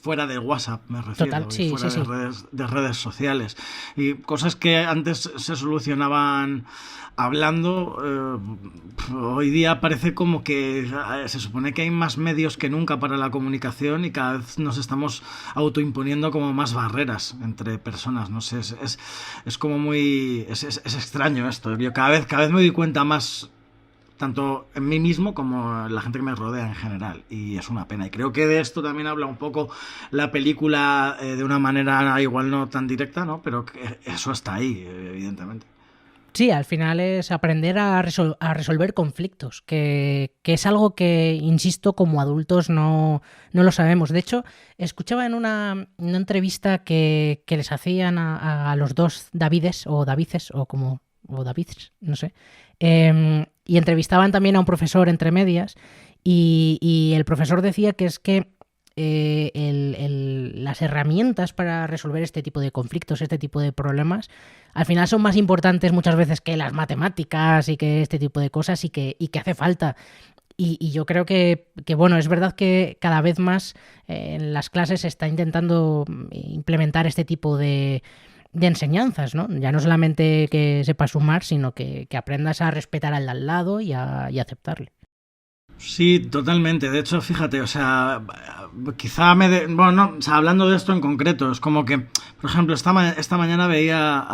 Fuera de WhatsApp, me refiero. Total, sí, fuera de redes sociales. Y cosas que antes se solucionaban hablando, hoy día parece como que se supone que hay más medios que nunca para la comunicación y cada vez nos estamos autoimponiendo como más barreras entre personas. No sé, es como muy... Es extraño esto. Yo cada vez me doy cuenta más, tanto en mí mismo como en la gente que me rodea en general, y es una pena. Y creo que de esto también habla un poco la película de una manera igual no tan directa, ¿no? Pero que eso está ahí, evidentemente. Sí, al final es aprender a resolver conflictos, que es algo que, insisto, como adultos no lo sabemos. De hecho, escuchaba en una entrevista que les hacían a los dos Davides, o Davices, o Davids, no sé, y entrevistaban también a un profesor entre medias, y el profesor decía que es que las herramientas para resolver este tipo de conflictos, este tipo de problemas, al final son más importantes muchas veces que las matemáticas y que este tipo de cosas, y que hace falta. Y yo creo que bueno, es verdad que cada vez más en las clases se está intentando implementar este tipo de enseñanzas, ¿no? Ya no solamente que sepas sumar, sino que aprendas a respetar al de al lado y a aceptarle. Sí, totalmente. De hecho, fíjate, o sea, quizá hablando de esto en concreto, es como que, por ejemplo, esta mañana veía,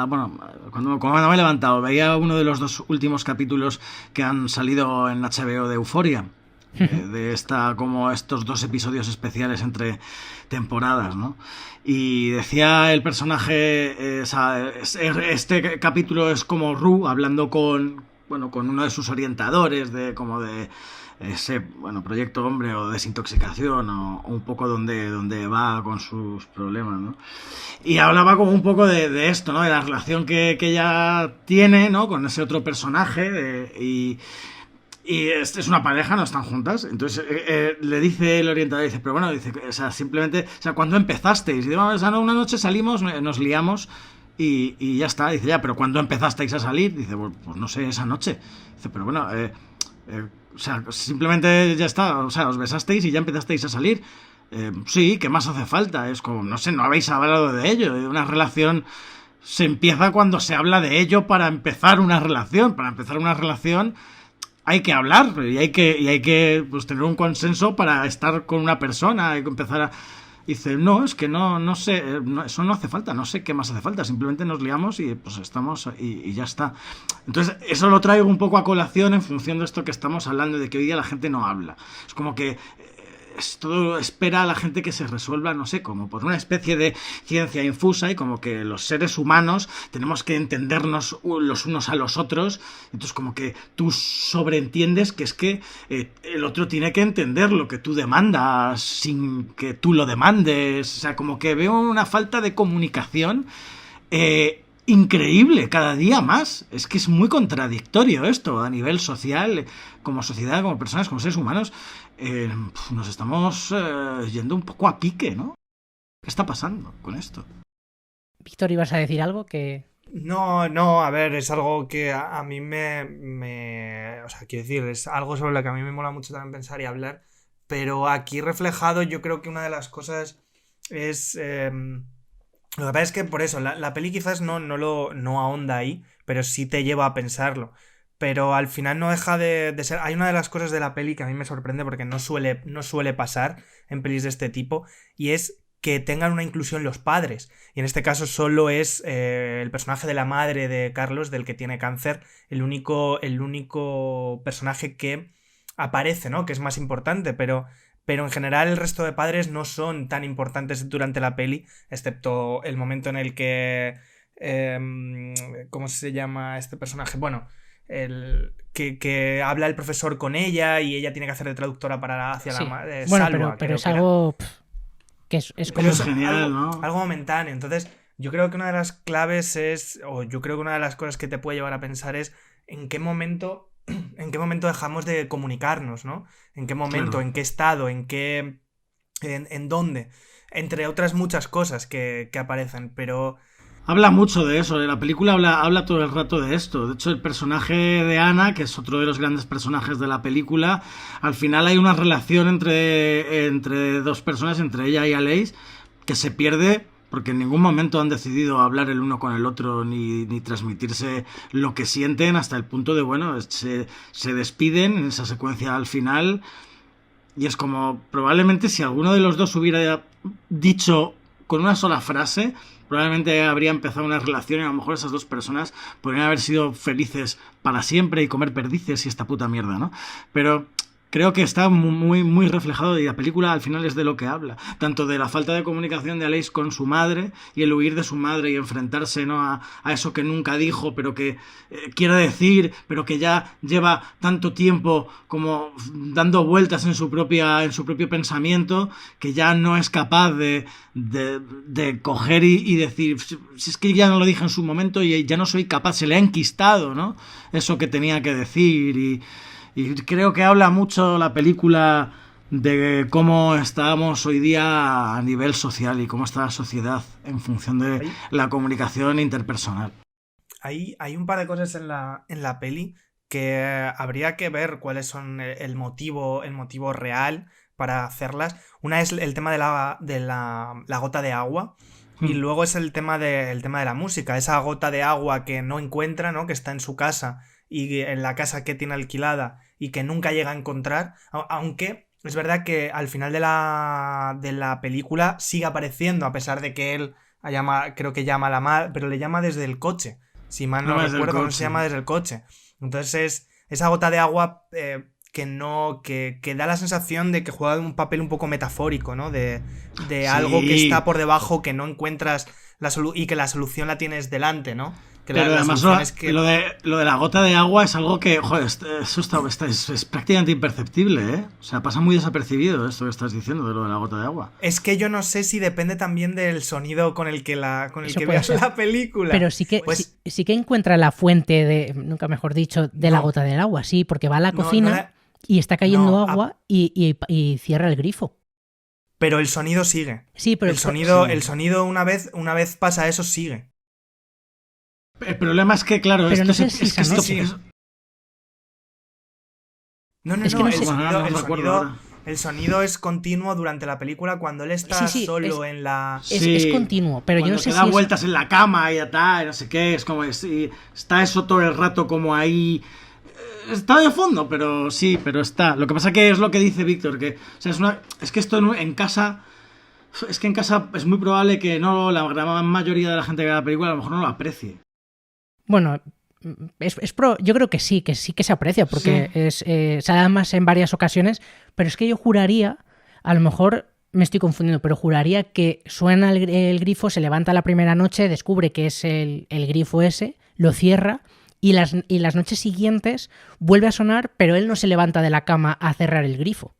cuando me he levantado, veía uno de los dos últimos capítulos que han salido en HBO de Euphoria, de estos 2 episodios especiales entre temporadas, ¿no? Y decía el personaje, este capítulo es como Rue hablando con uno de sus orientadores de ese proyecto hombre o desintoxicación o un poco donde va con sus problemas, ¿no? Y hablaba como un poco de esto, ¿no? De la relación que ella tiene, ¿no? Con ese otro personaje y es una pareja, no están juntas. Entonces le dice el orientador, dice, pero bueno, dice, o sea, simplemente, o sea, ¿cuándo empezasteis? Y dice, una noche salimos, nos liamos y ya está. Dice, ya, pero ¿cuándo empezasteis a salir? Dice, pues no sé, esa noche. Dice, pero bueno, o sea, simplemente ya está, o sea, os besasteis y ya empezasteis a salir. Sí, ¿qué más hace falta? Es como, no sé, no habéis hablado de ello. Una relación se empieza cuando se habla de ello para empezar una relación. Para empezar una relación hay que hablar y hay que pues, tener un consenso para estar con una persona. Hay que empezar a... Dice, no, es que no sé, eso no hace falta, no sé qué más hace falta, simplemente nos liamos y pues estamos y ya está. Entonces, eso lo traigo un poco a colación en función de esto que estamos hablando, de que hoy día la gente no habla. Es como que todo espera a la gente que se resuelva, no sé, como por una especie de ciencia infusa, y como que los seres humanos tenemos que entendernos los unos a los otros. Entonces como que tú sobreentiendes que es que el otro tiene que entender lo que tú demandas sin que tú lo demandes. O sea, como que veo una falta de comunicación increíble cada día más. Es que es muy contradictorio esto a nivel social, como sociedad, como personas, como seres humanos. Nos estamos yendo un poco a pique, ¿no? ¿Qué está pasando con esto? Víctor, ¿ibas a decir algo que...? No, a ver, es algo que a mí o sea, quiero decir, es algo sobre lo que a mí me mola mucho también pensar y hablar, pero aquí reflejado yo creo que una de las cosas es... Lo que pasa es que por eso, la peli quizás no ahonda ahí, pero sí te lleva a pensarlo. Pero al final no deja de ser... Hay una de las cosas de la peli que a mí me sorprende porque no suele pasar en pelis de este tipo, y es que tengan una inclusión los padres. Y en este caso solo es el personaje de la madre de Carlos, del que tiene cáncer, el único personaje que aparece, ¿no? Que es más importante, pero en general el resto de padres no son tan importantes durante la peli, excepto el momento en el que... ¿cómo se llama este personaje? Bueno, que habla el profesor con ella y ella tiene que hacer de traductora para hacia la madre. Bueno, Salva, pero es algo que es como... Es genial, ¿no? Algo momentáneo. Entonces, yo creo que una de las claves es, o yo creo que una de las cosas que te puede llevar a pensar es en qué momento dejamos de comunicarnos, ¿no? En qué momento, claro. En qué estado, en dónde, entre otras muchas cosas que aparecen, pero... Habla mucho de eso, la película habla todo el rato de esto. De hecho, el personaje de Ana, que es otro de los grandes personajes de la película, al final hay una relación entre dos personas, entre ella y Aleix, que se pierde porque en ningún momento han decidido hablar el uno con el otro ni transmitirse lo que sienten, hasta el punto de, bueno, se despiden en esa secuencia al final, y es como, probablemente si alguno de los dos hubiera dicho con una sola frase, probablemente habría empezado una relación y a lo mejor esas dos personas podrían haber sido felices para siempre y comer perdices y esta puta mierda, ¿no? Pero creo que está muy, muy reflejado, y la película al final es de lo que habla, tanto de la falta de comunicación de Aleix con su madre y el huir de su madre y enfrentarse, ¿no?, a eso que nunca dijo pero que quiere decir, pero que ya lleva tanto tiempo como dando vueltas en su propio pensamiento, que ya no es capaz de coger y decir, si es que ya no lo dije en su momento y ya no soy capaz, se le ha enquistado, ¿no?, eso que tenía que decir. Y creo que habla mucho la película de cómo estamos hoy día a nivel social y cómo está la sociedad en función de la comunicación interpersonal. Hay un par de cosas en la peli que habría que ver cuáles son el motivo real para hacerlas. Una es el tema de la gota de agua. Y luego es el tema de la música. Esa gota de agua que no encuentra, ¿no?, que está en su casa y en la casa que tiene alquilada y que nunca llega a encontrar, aunque es verdad que al final de la película sigue apareciendo, a pesar de que él creo que llama a la madre, pero le llama desde el coche, si mal no recuerdo, no se llama desde el coche. Entonces es esa gota de agua que da la sensación de que juega un papel un poco metafórico, ¿no? De algo que está por debajo, que no encuentras y que la solución la tienes delante, ¿no? Pero además lo de la gota de agua es algo que, joder, eso es prácticamente imperceptible, ¿eh? O sea, pasa muy desapercibido esto que estás diciendo de lo de la gota de agua. Es que yo no sé si depende también del sonido con el que veas la película. Pero sí que encuentra la fuente nunca mejor dicho, de la gota del agua, sí, porque va a la cocina y está cayendo agua y cierra el grifo. Pero el sonido sigue. Sí, pero el sonido una vez pasa eso, sigue. El problema es que, claro, pero el sonido es continuo durante la película cuando él está solo en la... Es continuo, pero yo no sé si da vueltas en la cama y tal, no sé qué, es como... está eso todo el rato como ahí... Está de fondo, pero sí, pero está. Lo que pasa que es lo que dice Víctor, que o sea, es que esto en casa... Es que en casa es muy probable que no la gran mayoría de la gente que ve la película a lo mejor no lo aprecie. Bueno, yo creo que sí que se aprecia, porque se da más en varias ocasiones, pero es que yo juraría, a lo mejor me estoy confundiendo, pero juraría que suena el grifo, se levanta la primera noche, descubre que es el grifo ese, lo cierra y las noches siguientes vuelve a sonar, pero él no se levanta de la cama a cerrar el grifo.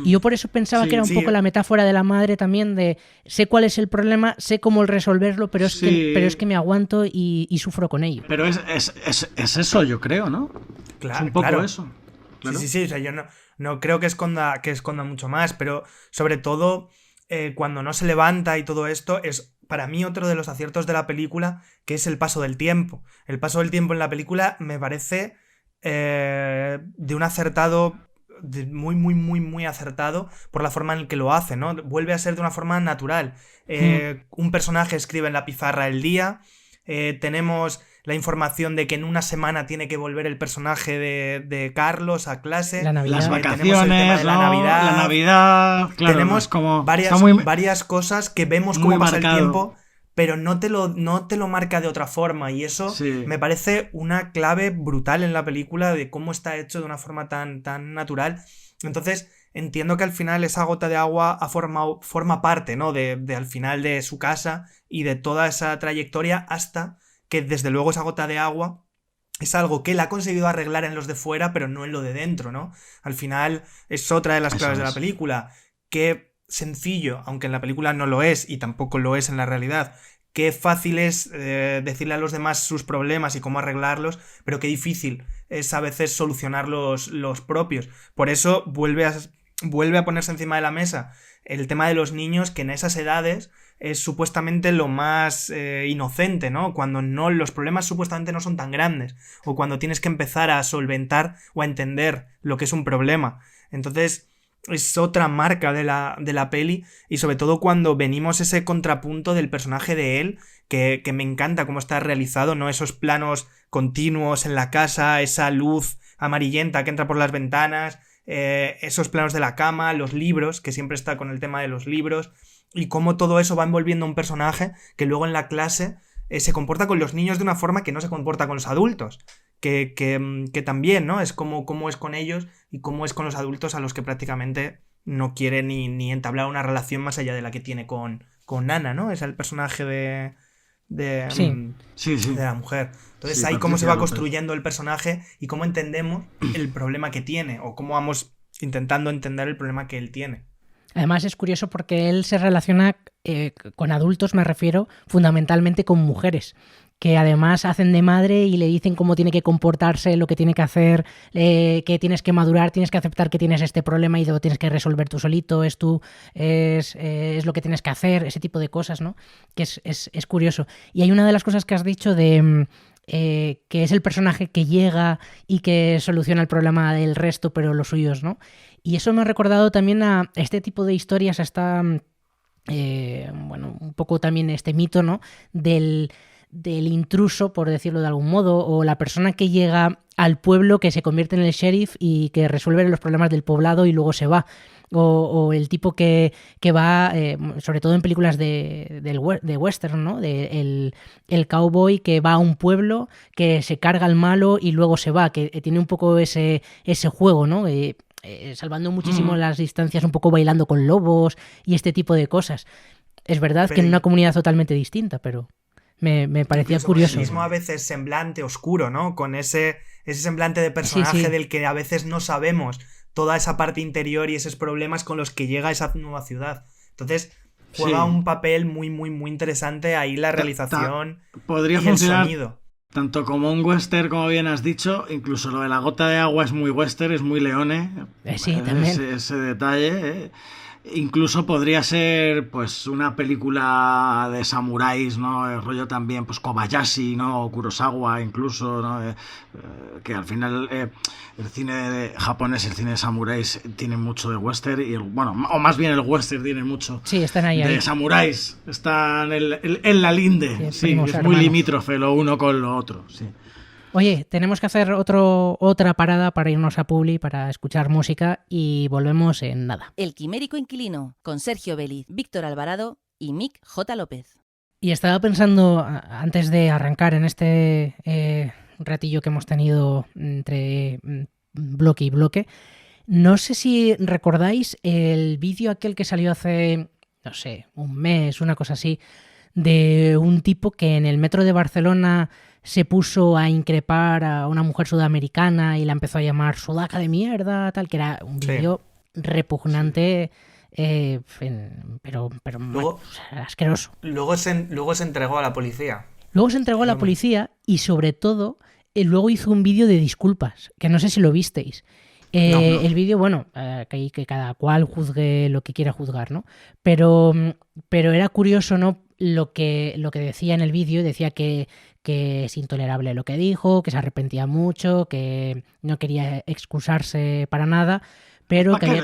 Y yo por eso pensaba que era un poco la metáfora de la madre también de sé cuál es el problema, sé cómo resolverlo, pero es que me aguanto y sufro con ello. Pero es eso, yo creo, ¿no? Claro, es un poco eso. Claro. Sí, o sea, yo no creo que esconda mucho más, pero sobre todo cuando no se levanta y todo esto es para mí otro de los aciertos de la película, que es el paso del tiempo. El paso del tiempo en la película me parece de un acertado, muy, muy, muy, muy acertado por la forma en que lo hace, ¿no? Vuelve a ser de una forma natural. Un personaje escribe en la pizarra el día, tenemos la información de que en una semana tiene que volver el personaje de Carlos a clase. La Navidad. Las vacaciones, la Navidad. Claro, tenemos como varias cosas que vemos cómo pasa marcado. el tiempo, pero no te lo marca de otra forma. Y eso me parece una clave brutal en la película de cómo está hecho de una forma tan, tan natural. Entonces, entiendo que al final esa gota de agua forma parte, ¿no? de al final de su casa y de toda esa trayectoria hasta que desde luego esa gota de agua es algo que él ha conseguido arreglar en los de fuera, pero no en lo de dentro, ¿no? Al final es otra de las claves de la película. Qué sencillo, aunque en la película no lo es y tampoco lo es en la realidad, qué fácil es decirle a los demás sus problemas y cómo arreglarlos, pero qué difícil es a veces solucionar los propios. Por eso vuelve a ponerse encima de la mesa el tema de los niños, que en esas edades es supuestamente lo más inocente, ¿no? Cuando los problemas supuestamente no son tan grandes, o cuando tienes que empezar a solventar o a entender lo que es un problema. Entonces es otra marca de la peli, y sobre todo cuando venimos ese contrapunto del personaje de él, que me encanta cómo está realizado, ¿no? Esos planos continuos en la casa, esa luz amarillenta que entra por las ventanas, esos planos de la cama, los libros, que siempre está con el tema de los libros, y cómo todo eso va envolviendo a un personaje que luego en la clase se comporta con los niños de una forma que no se comporta con los adultos, que también, ¿no? Es cómo es con ellos y cómo es con los adultos a los que prácticamente no quiere ni entablar una relación más allá de la que tiene con Ana, ¿no? Es el personaje de la mujer. Entonces ahí cómo se va construyendo el personaje y cómo entendemos el problema que tiene, o cómo vamos intentando entender el problema que él tiene. Además es curioso porque él se relaciona con adultos, me refiero, fundamentalmente con mujeres, que además hacen de madre y le dicen cómo tiene que comportarse, lo que tiene que hacer, que tienes que madurar, tienes que aceptar que tienes este problema y lo tienes que resolver tú solito, es lo que tienes que hacer, ese tipo de cosas, ¿no? Que es curioso. Y hay una de las cosas que has dicho de que es el personaje que llega y que soluciona el problema del resto, pero los suyos, ¿no? Y eso me ha recordado también a este tipo de historias, hasta un poco también este mito, ¿no? Del intruso, por decirlo de algún modo, o la persona que llega al pueblo, que se convierte en el sheriff y que resuelve los problemas del poblado y luego se va. O el tipo que va, sobre todo en películas de western, ¿no? El cowboy que va a un pueblo, que se carga al malo y luego se va, que tiene un poco ese juego, ¿no? Salvando muchísimo las distancias, un poco bailando con lobos y este tipo de cosas. Es verdad que en una comunidad totalmente distinta, pero me parecía curioso. El mismo a veces semblante oscuro, ¿no? Con ese semblante de personaje del que a veces no sabemos toda esa parte interior y esos problemas con los que llega a esa nueva ciudad. Entonces juega un papel muy, muy, muy interesante ahí la realización podría y funcionar el sonido. Tanto como un western, como bien has dicho, incluso lo de la gota de agua es muy western, es muy Leone. Sí, también. Ese detalle, Incluso podría ser pues una película de samuráis, ¿no? El rollo también, pues Kobayashi, ¿no? O Kurosawa incluso, ¿no? Que al final el cine japonés, el cine de samuráis tiene mucho de western y o más bien el western tiene mucho están ahí, de samuráis, están en la linde, es muy limítrofe lo uno con lo otro, sí. Oye, tenemos que hacer otra parada para irnos a Publi, para escuchar música, y volvemos en nada. El Quimérico Inquilino, con Sergio Vélez, Víctor Alvarado y Mick J. López. Y estaba pensando, antes de arrancar en este ratillo que hemos tenido entre bloque y bloque, No sé si recordáis el vídeo aquel que salió hace, no sé, un mes, una cosa así, de un tipo que en el metro de Barcelona se puso a increpar a una mujer sudamericana y la empezó a llamar sudaca de mierda, tal, que era un vídeo repugnante, pero luego, asqueroso. Luego se entregó a la policía. Luego se entregó a la policía y sobre todo luego hizo un vídeo de disculpas, que no sé si lo visteis. No. El vídeo, bueno, que cada cual juzgue lo que quiera juzgar, ¿no? Pero era curioso, ¿no? Lo que decía en el vídeo, decía que es intolerable lo que dijo, que se arrepentía mucho, que no quería excusarse para nada, pero que había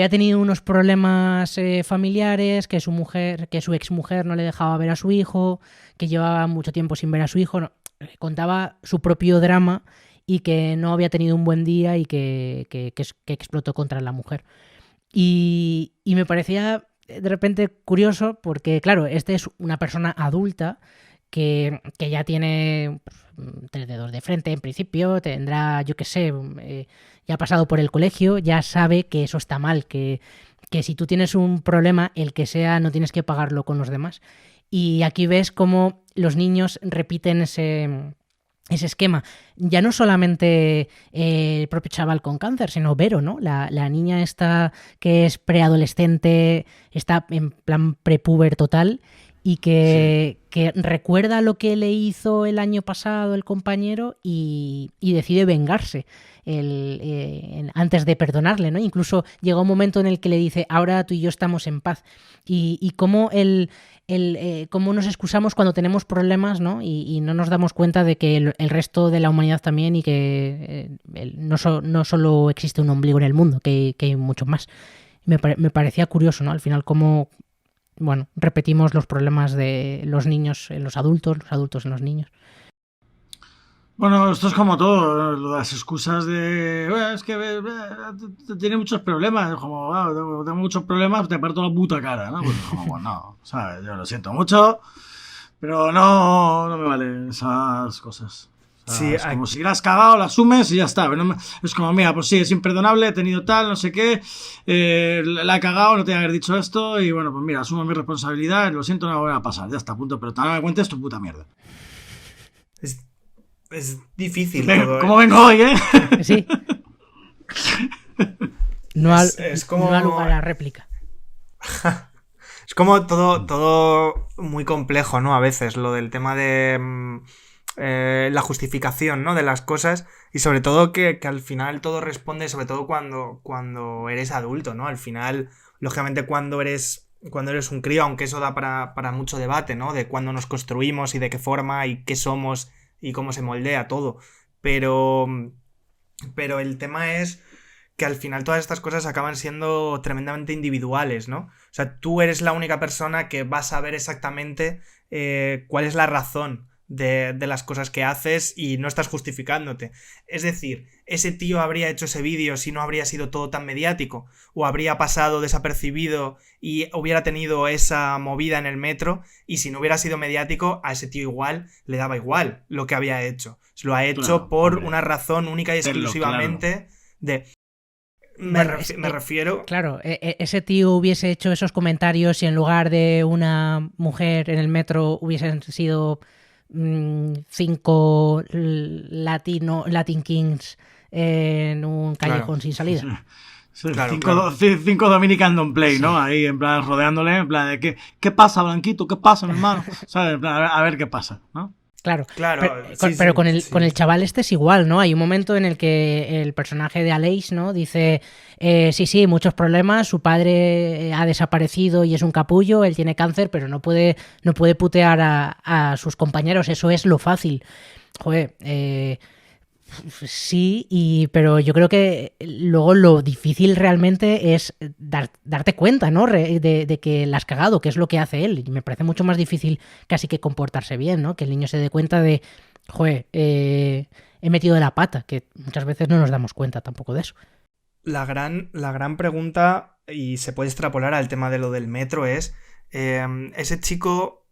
tenido unos problemas familiares, que su exmujer no le dejaba ver a su hijo, que llevaba mucho tiempo sin ver a su hijo, no, contaba su propio drama y que no había tenido un buen día y que explotó contra la mujer. Y me parecía de repente curioso porque, claro, este es una persona adulta que ya tiene 3 dedos de frente en principio, tendrá, yo qué sé, ya ha pasado por el colegio, ya sabe que eso está mal, que si tú tienes un problema, el que sea, no tienes que pagarlo con los demás. Y aquí ves cómo los niños repiten ese esquema. Ya no solamente el propio chaval con cáncer, sino Vero, ¿no? La niña esta que es preadolescente, está en plan prepuber total y que recuerda lo que le hizo el año pasado el compañero y decide vengarse antes de perdonarle, ¿no? Incluso llega un momento en el que le dice, ahora tú y yo estamos en paz. Y cómo cómo nos excusamos cuando tenemos problemas, ¿no? Y no nos damos cuenta de que el resto de la humanidad también y que no solo existe un ombligo en el mundo, que hay mucho más. Me parecía curioso, ¿no? Al final cómo, bueno, repetimos los problemas de los niños en los adultos en los niños. Bueno, esto es como todo, las excusas de... es que tiene muchos problemas, como, tengo muchos problemas, te parto la puta cara, ¿no? Pues como, bueno, no, ¿sabes? Yo lo siento mucho, pero no me valen esas cosas. O sea, sí, es como si la has cagado, la asumes y ya está. Es como, mira, pues sí, es imperdonable, he tenido tal, no sé qué, la he cagado, no te haber dicho esto, y bueno, pues mira, asumo mi responsabilidad, lo siento, no me voy a pasar, ya está, punto, pero no me cuentes tu puta mierda. Es difícil. ¿Cómo vengo hoy, eh? Sí. No ha lugar a réplica. Es como todo muy complejo, ¿no? A veces, lo del tema de la justificación, ¿no? De las cosas y sobre todo que al final todo responde, sobre todo cuando eres adulto, ¿no? Al final, lógicamente, cuando eres un crío, aunque eso da para mucho debate, ¿no? De cuándo nos construimos y de qué forma y qué somos y cómo se moldea todo, pero el tema es que al final todas estas cosas acaban siendo tremendamente individuales, ¿no? O sea, tú eres la única persona que va a saber exactamente cuál es la razón de las cosas que haces y no estás justificándote. Es decir, ese tío habría hecho ese vídeo si no habría sido todo tan mediático, o habría pasado desapercibido y hubiera tenido esa movida en el metro, y si no hubiera sido mediático, a ese tío igual le daba igual lo que había hecho. Lo ha hecho por una razón única y exclusivamente de... Me refiero... Claro, ese tío hubiese hecho esos comentarios y en lugar de una mujer en el metro hubiesen sido 5 Latin Kings en un callejón sin salida. Sí, claro. 5 Dominican Don't Play, ¿no? Ahí en plan rodeándole, en plan de ¿qué pasa, Blanquito? ¿Qué pasa, mi hermano? ¿Sabes? En plan, a ver qué pasa, ¿no? Claro, pero con el chaval este es igual, ¿no? Hay un momento en el que el personaje de Aleix, ¿no? Dice, sí, muchos problemas, su padre ha desaparecido y es un capullo, él tiene cáncer, pero no puede putear a sus compañeros, eso es lo fácil. Joder, sí, pero yo creo que luego lo difícil realmente es darte cuenta, ¿no? De que la has cagado, que es lo que hace él. Y me parece mucho más difícil casi que comportarse bien, ¿no? Que el niño se dé cuenta de, joder, he metido de la pata, que muchas veces no nos damos cuenta tampoco de eso. La gran pregunta, y se puede extrapolar al tema de lo del metro, es ese chico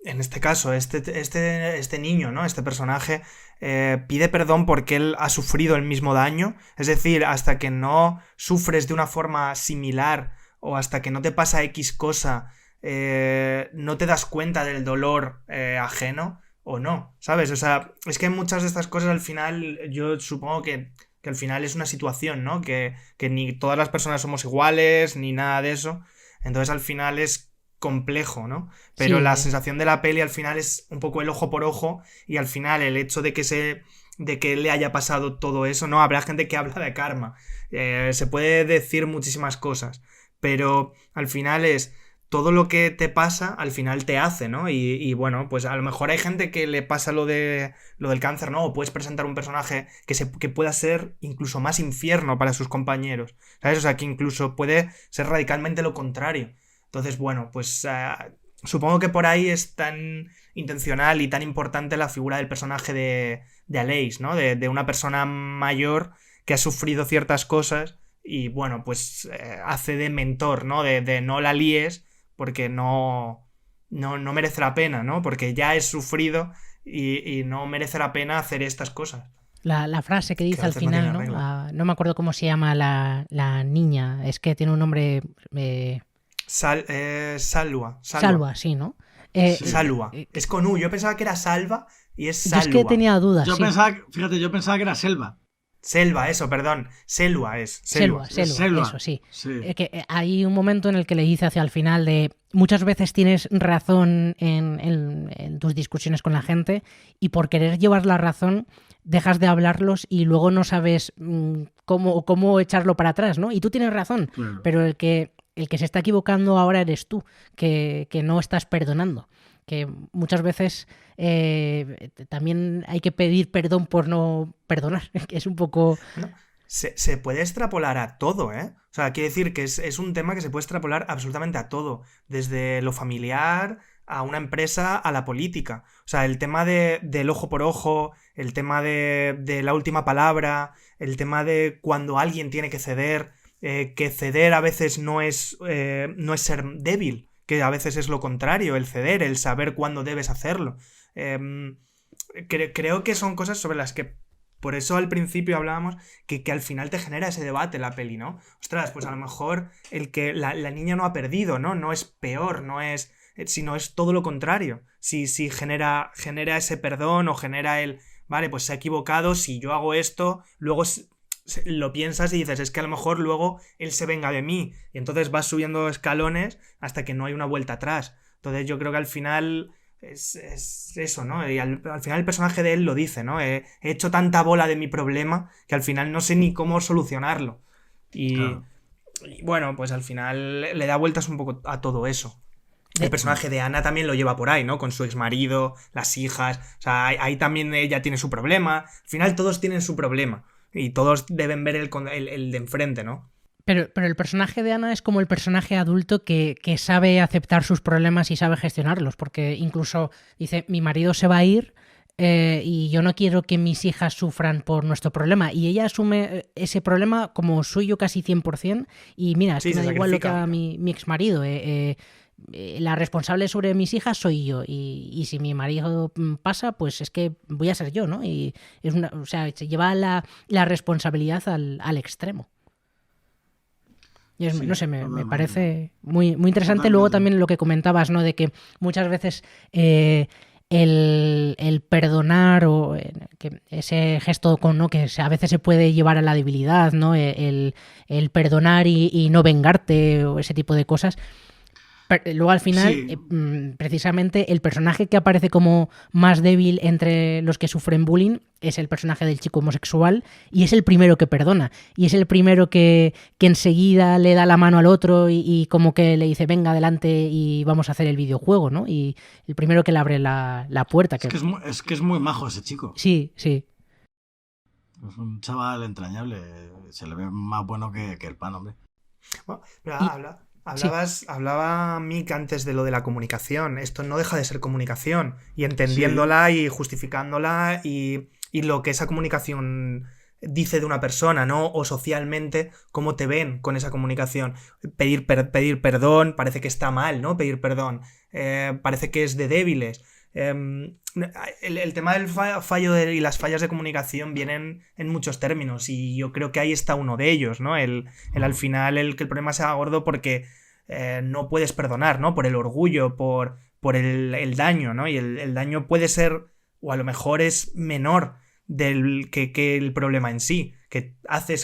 en este caso, este niño, ¿no? Este personaje pide perdón porque él ha sufrido el mismo daño. Es decir, hasta que no sufres de una forma similar o hasta que no te pasa X cosa, no te das cuenta del dolor ajeno o no, ¿sabes? O sea, es que muchas de estas cosas al final, yo supongo que al final es una situación, ¿no? Que ni todas las personas somos iguales, ni nada de eso. Entonces al final es complejo, ¿no? Pero la sensación de la peli al final es un poco el ojo por ojo, y al final el hecho de que le haya pasado todo eso, ¿no? Habrá gente que habla de karma. Se puede decir muchísimas cosas, pero al final es todo lo que te pasa, al final te hace, ¿no? Y bueno, pues a lo mejor hay gente que le pasa lo del cáncer, ¿no? O puedes presentar un personaje que pueda ser incluso más infierno para sus compañeros, ¿sabes? O sea, que incluso puede ser radicalmente lo contrario. Entonces, bueno, pues supongo que por ahí es tan intencional y tan importante la figura del personaje de Aleix, ¿no? De una persona mayor que ha sufrido ciertas cosas y, bueno, pues hace de mentor, ¿no? De no la líes, porque no merece la pena, ¿no? Porque ya es sufrido y no merece la pena hacer estas cosas. La frase que dice al final, ¿no? No me acuerdo cómo se llama la niña, es que tiene un nombre... Salva, sí, ¿no? Salva. Es con U, yo pensaba que era Salva y es Salva. Yo es que tenía dudas. Yo pensaba que era Selva. Selva, eso, perdón. Selva es. Selva. Eso, sí. Que hay un momento en el que le dice hacia el final de muchas veces tienes razón en tus discusiones con la gente y por querer llevar la razón dejas de hablarlos y luego no sabes cómo echarlo para atrás, ¿no? Y tú tienes razón, claro. Pero el que se está equivocando ahora eres tú, que no estás perdonando. Que muchas veces también hay que pedir perdón por no perdonar, que es un poco... No, se puede extrapolar a todo, ¿eh? O sea, quiere decir que es un tema que se puede extrapolar absolutamente a todo, desde lo familiar a una empresa a la política. O sea, el tema del ojo por ojo, el tema de la última palabra, el tema de cuando alguien tiene que ceder, que ceder a veces no es ser débil, que a veces es lo contrario, el ceder, el saber cuándo debes hacerlo. Creo que son cosas sobre las que, por eso al principio hablábamos, que al final te genera ese debate la peli, ¿no? Ostras, pues a lo mejor el que la niña no ha perdido, ¿no? No es peor, sino es todo lo contrario. Si genera ese perdón o genera vale, pues se ha equivocado, si yo hago esto, luego... lo piensas y dices, es que a lo mejor luego él se venga de mí, y entonces vas subiendo escalones hasta que no hay una vuelta atrás. Entonces yo creo que al final es eso, ¿no? Y al final el personaje de él lo dice, ¿no? He hecho tanta bola de mi problema que al final no sé ni cómo solucionarlo. Claro. Y bueno, pues al final le da vueltas un poco a todo eso. El personaje de Ana también lo lleva por ahí, ¿no? Con su exmarido, las hijas, o sea, ahí también ella tiene su problema. Al final todos tienen su problema. Y todos deben ver el de enfrente, ¿no? Pero el personaje de Ana es como el personaje adulto que sabe aceptar sus problemas y sabe gestionarlos, porque incluso dice, mi marido se va a ir y yo no quiero que mis hijas sufran por nuestro problema. Y ella asume ese problema como suyo casi 100%. Y mira, es que me da igual lo que haga mi exmarido. La responsable sobre mis hijas soy yo, y si mi marido pasa, pues es que voy a ser yo, ¿no? Y o sea, se lleva la responsabilidad al extremo. Y no sé, me parece muy, muy interesante. Totalmente. Luego también lo que comentabas, ¿no? De que muchas veces el perdonar o que ese gesto ¿no? que a veces se puede llevar a la debilidad, ¿no? El perdonar y no vengarte o ese tipo de cosas. Luego al final, precisamente el personaje que aparece como más débil entre los que sufren bullying es el personaje del chico homosexual, y es el primero que perdona, y es el primero que enseguida le da la mano al otro y como que le dice venga adelante y vamos a hacer el videojuego, ¿no? Y el primero que le abre la puerta. Es que es muy majo ese chico. Sí. Es un chaval entrañable, se le ve más bueno que el pan, hombre. Bueno, pero hablaba Mick antes de lo de la comunicación. Esto no deja de ser comunicación, y entendiéndola y justificándola y lo que esa comunicación dice de una persona, ¿no? O socialmente, cómo te ven con esa comunicación. Pedir perdón, parece que está mal, ¿no? Pedir perdón. parece que es de débiles. El tema del fallo y las fallas de comunicación vienen en muchos términos, y yo creo que ahí está uno de ellos, ¿no? El al final que el problema sea gordo porque no puedes perdonar, ¿no? Por el orgullo, por el daño, ¿no? Y el daño puede ser, o a lo mejor es menor que el problema en sí, que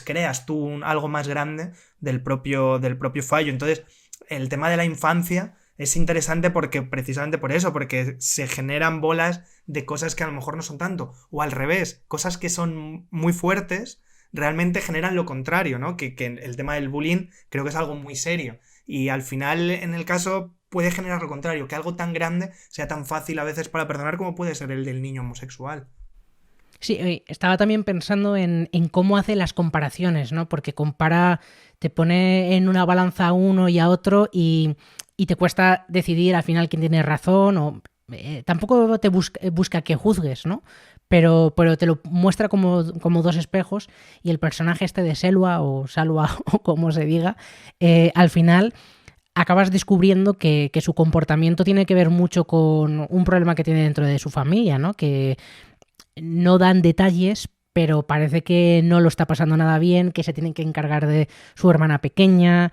creas tú algo más grande del propio fallo. Entonces, el tema de la infancia es interesante porque precisamente por eso, porque se generan bolas de cosas que a lo mejor no son tanto, o al revés, cosas que son muy fuertes realmente generan lo contrario, ¿no? Que el tema del bullying creo que es algo muy serio, y al final en el caso puede generar lo contrario, que algo tan grande sea tan fácil a veces para perdonar como puede ser el del niño homosexual. Sí, estaba también pensando en cómo hace las comparaciones, ¿no? Porque te pone en una balanza a uno y a otro y te cuesta decidir al final quién tiene razón, o tampoco te busca que juzgues, ¿no? Pero te lo muestra como dos espejos, y el personaje este de Salwa o como se diga, al final acabas descubriendo que su comportamiento tiene que ver mucho con un problema que tiene dentro de su familia, ¿no? Que no dan detalles, pero parece que no lo está pasando nada bien, que se tienen que encargar de su hermana pequeña.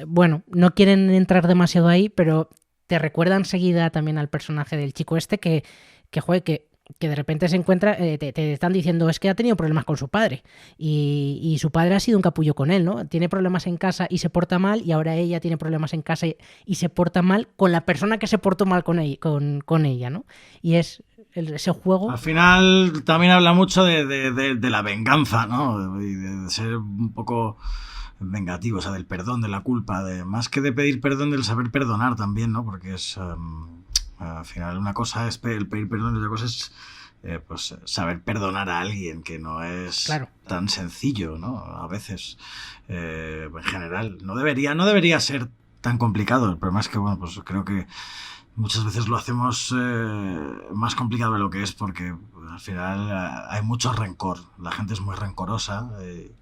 Bueno, no quieren entrar demasiado ahí, pero te recuerda enseguida también al personaje del chico este que de repente se encuentra, te están diciendo es que ha tenido problemas con su padre, y su padre ha sido un capullo con él, ¿no? Tiene problemas en casa y se porta mal, y ahora ella tiene problemas en casa y se porta mal con la persona que se portó mal con ella, ¿no? Y es ese juego. Al final también habla mucho de la venganza, ¿no? Y de ser un poco vengativo, o sea, del perdón, de la culpa, más que de pedir perdón, del saber perdonar también, ¿no? Porque es al final una cosa es el pedir perdón y otra cosa es pues saber perdonar a alguien, que no es tan sencillo, ¿no? A veces, en general, no debería ser tan complicado. El problema es que, bueno, pues creo que muchas veces lo hacemos más complicado de lo que es, porque al final hay mucho rencor. La gente es muy rencorosa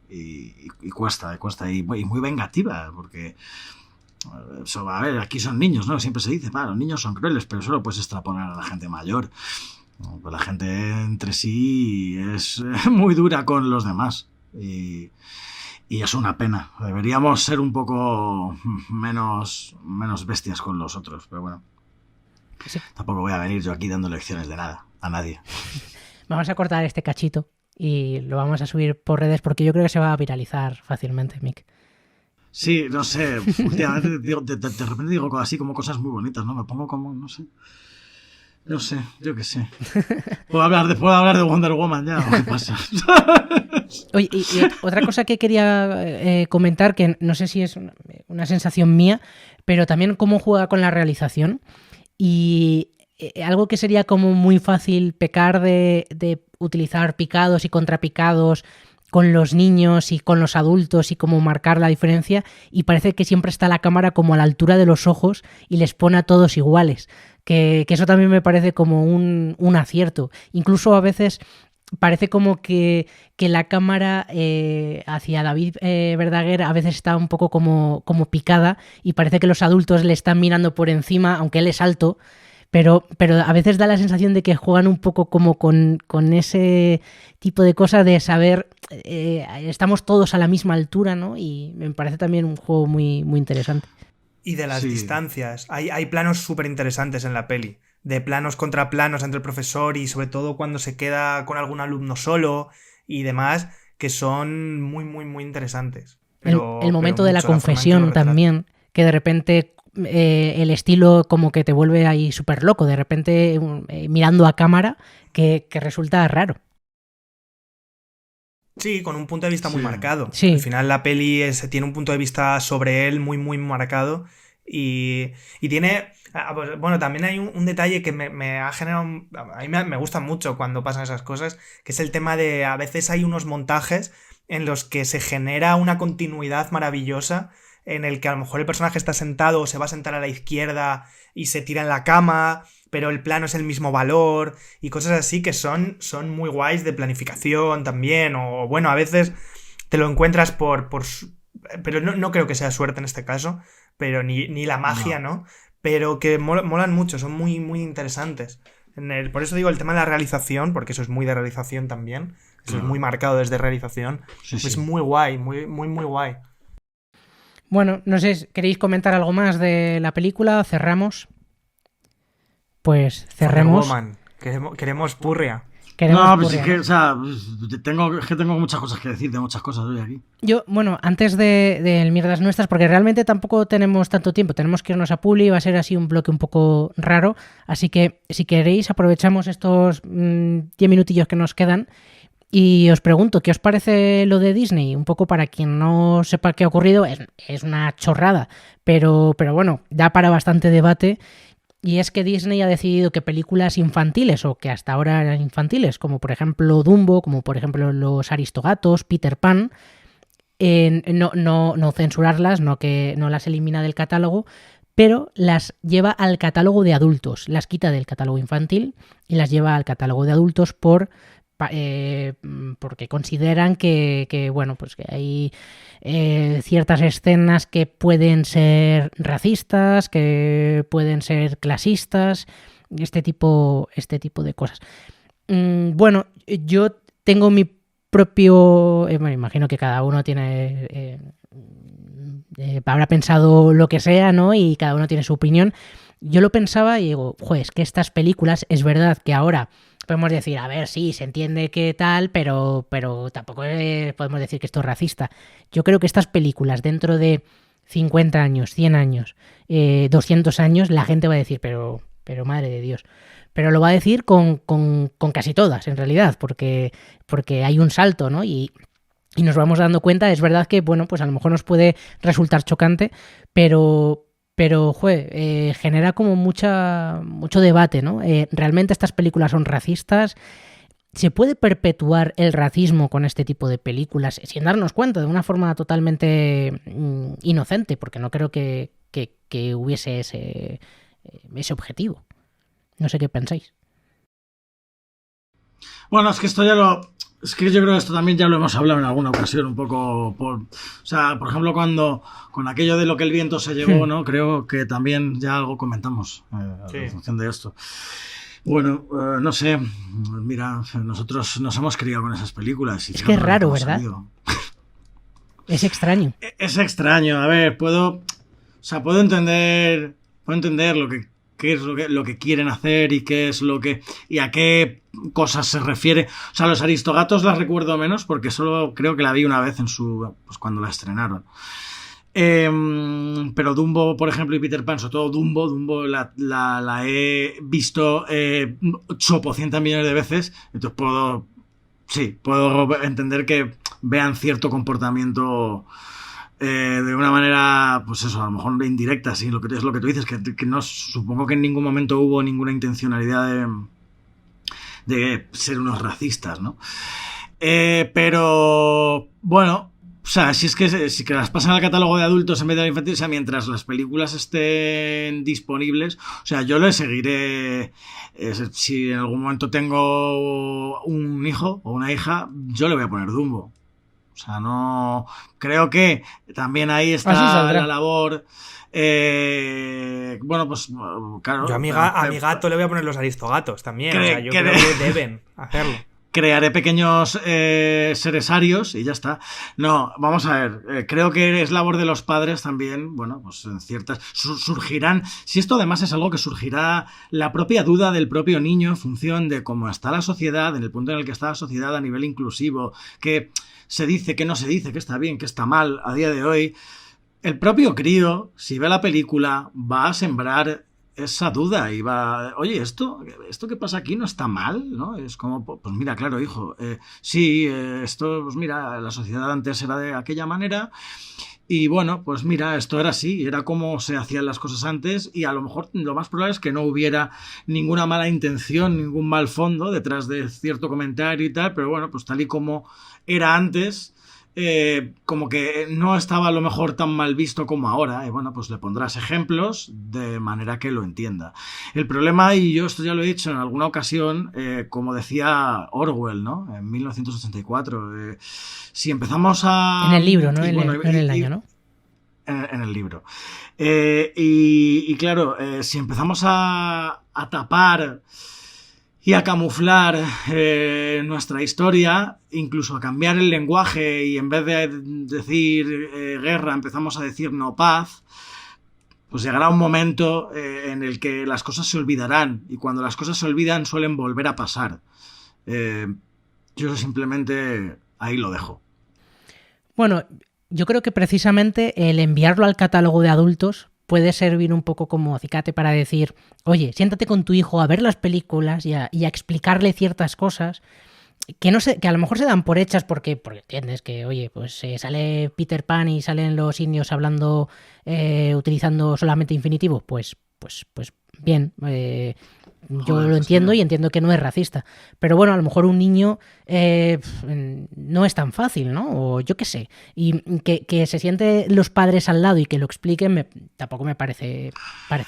y cuesta y muy vengativa, porque a ver, aquí son niños, ¿no? Siempre se dice, los niños son crueles, pero eso lo puedes extrapolar a la gente mayor. Pues la gente entre sí es muy dura con los demás, y es una pena. Deberíamos ser un poco menos bestias con los otros, pero bueno. Sí. Tampoco voy a venir yo aquí dando lecciones de nada a nadie. Vamos a cortar este cachito y lo vamos a subir por redes, porque yo creo que se va a viralizar fácilmente, Mick. Sí, no sé, últimamente de repente digo así como cosas muy bonitas, ¿no? Me pongo como, no sé, yo qué sé. Puedo hablar de Wonder Woman ya, ¿o qué pasa? Oye, y otra cosa que quería comentar, que no sé si es una sensación mía, pero también cómo juega con la realización, y algo que sería como muy fácil pecar de utilizar picados y contrapicados con los niños y con los adultos y cómo marcar la diferencia, y parece que siempre está la cámara como a la altura de los ojos y les pone a todos iguales, que eso también me parece como un acierto. Incluso a veces parece como que la cámara hacia David Verdaguer a veces está un poco como picada, y parece que los adultos le están mirando por encima, aunque él es alto. Pero a veces da la sensación de que juegan un poco como con ese tipo de cosas de saber, estamos todos a la misma altura, ¿no? Y me parece también un juego muy, muy interesante. Y de las distancias. Hay planos súper interesantes en la peli. De planos contra planos entre el profesor, y sobre todo cuando se queda con algún alumno solo y demás, que son muy, muy, muy interesantes. El momento de la confesión también, que de repente el estilo como que te vuelve ahí súper loco, de repente mirando a cámara, que resulta raro. Sí, con un punto de vista muy marcado. Sí. Al final la peli tiene un punto de vista sobre él muy, muy marcado, y tiene... Bueno, también hay un detalle que me ha generado... A mí me gusta mucho cuando pasan esas cosas, que es el tema de... A veces hay unos montajes en los que se genera una continuidad maravillosa, en el que a lo mejor el personaje está sentado o se va a sentar a la izquierda y se tira en la cama, pero el plano es el mismo valor, y cosas así que son muy guays de planificación también, o bueno, a veces te lo encuentras pero no creo que sea suerte en este caso, pero ni la magia, ¿no? pero que molan mucho, son muy, muy interesantes. Por eso digo el tema de la realización, porque eso es muy de realización también. Eso es muy marcado desde realización. Sí, es muy guay, muy, muy, muy guay. Bueno, no sé, ¿queréis comentar algo más de la película? ¿Cerramos? Pues cerremos. Woman. Queremos purria. No, pues es que, o sea, tengo muchas cosas que decir, de muchas cosas hoy aquí. Yo, bueno, antes de Mierdas Nuestras, porque realmente tampoco tenemos tanto tiempo, tenemos que irnos a Publi, va a ser así un bloque un poco raro, así que si queréis aprovechamos estos 10 minutillos que nos quedan y os pregunto, ¿qué os parece lo de Disney? Un poco para quien no sepa qué ha ocurrido, es una chorrada, pero bueno, da para bastante debate. Y es que Disney ha decidido que películas infantiles, o que hasta ahora eran infantiles, como por ejemplo Dumbo, como por ejemplo Los Aristogatos, Peter Pan, no censurarlas, no las elimina del catálogo, pero las lleva al catálogo de adultos. Las quita del catálogo infantil y las lleva al catálogo de adultos porque consideran que bueno, pues que hay ciertas escenas que pueden ser racistas, que pueden ser clasistas, este tipo de cosas. Bueno, yo tengo mi propio... me imagino que cada uno tiene... habrá pensado lo que sea, ¿no? Y cada uno tiene su opinión. Yo lo pensaba y digo, es que estas películas, es verdad que ahora podemos decir, a ver, sí, se entiende que tal, pero tampoco podemos decir que esto es racista. Yo creo que estas películas dentro de 50 años, 100 años, 200 años, la gente va a decir, pero madre de Dios. Pero lo va a decir con casi todas, en realidad, porque hay un salto, ¿no? Y nos vamos dando cuenta, es verdad que, bueno, pues a lo mejor nos puede resultar chocante, pero genera como mucho debate, ¿no? ¿Realmente estas películas son racistas? ¿Se puede perpetuar el racismo con este tipo de películas sin darnos cuenta, de una forma totalmente inocente? Porque no creo que hubiese ese objetivo. No sé qué pensáis. Bueno, es que esto es que yo creo que esto también ya lo hemos hablado en alguna ocasión, un poco o sea, por ejemplo, cuando con aquello de Lo que el viento se llevó, ¿no? Creo que también ya algo comentamos en función de esto. Bueno, no sé, mira, nosotros nos hemos criado con esas películas. Y es que es raro, ¿verdad? Es extraño. Es extraño, a ver, puedo entender qué es lo que quieren hacer y qué es y a qué cosas se refiere. O sea, Los Aristogatos las recuerdo menos porque solo creo que la vi una vez pues cuando la estrenaron. Pero Dumbo, por ejemplo, y Peter Pan, sobre todo Dumbo la he visto 800 millones de veces, entonces puedo entender que vean cierto comportamiento de una manera, pues eso, a lo mejor indirecta, sí, es lo que tú dices, que no, supongo que en ningún momento hubo ninguna intencionalidad de ser unos racistas, ¿no? Pero, bueno, o sea, si que las pasan al catálogo de adultos en vez de infantil, o sea, mientras las películas estén disponibles, o sea, yo le seguiré, si en algún momento tengo un hijo o una hija, yo le voy a poner Dumbo. O sea, no... Creo que también ahí está la labor... bueno, pues claro... Yo a mi gato le voy a poner Los Aristogatos también. O sea, yo creo que deben hacerlo. Crearé pequeños seres arios y ya está. No, vamos a ver. Creo que es labor de los padres también. Bueno, pues en ciertas... surgirán... Si esto además es algo que surgirá la propia duda del propio niño en función de cómo está la sociedad, en el punto en el que está la sociedad a nivel inclusivo, que... se dice, que no se dice, que está bien, que está mal a día de hoy. El propio crío, si ve la película, va a sembrar esa duda y va, oye, esto que pasa aquí no está mal, ¿no? Es como, pues mira, claro, hijo, sí, esto, pues mira, la sociedad antes era de aquella manera y bueno, pues mira, esto era así, era como se hacían las cosas antes y a lo mejor lo más probable es que no hubiera ninguna mala intención, ningún mal fondo detrás de cierto comentario y tal, pero bueno, pues tal y como era antes, como que no estaba a lo mejor tan mal visto como ahora, y bueno, pues le pondrás ejemplos de manera que lo entienda. El problema, y yo esto ya lo he dicho en alguna ocasión, como decía Orwell, ¿no? En 1984, si empezamos a... En el libro, ¿no? En el año, ¿no? en el libro. Y claro, si empezamos a tapar y a camuflar nuestra historia, incluso a cambiar el lenguaje y en vez de decir guerra empezamos a decir no paz, pues llegará un momento en el que las cosas se olvidarán, y cuando las cosas se olvidan suelen volver a pasar. Yo simplemente ahí lo dejo. Bueno, yo creo que precisamente el enviarlo al catálogo de adultos puede servir un poco como acicate para decir, oye, siéntate con tu hijo a ver las películas y a explicarle ciertas cosas que no sé, que a lo mejor se dan por hechas porque entiendes que, oye, pues sale Peter Pan y salen los indios hablando, utilizando solamente infinitivo, pues bien, yo lo entiendo y entiendo que no es racista. Pero bueno, a lo mejor un niño no es tan fácil, ¿no? O yo qué sé. Y que se siente los padres al lado y que lo expliquen tampoco me parece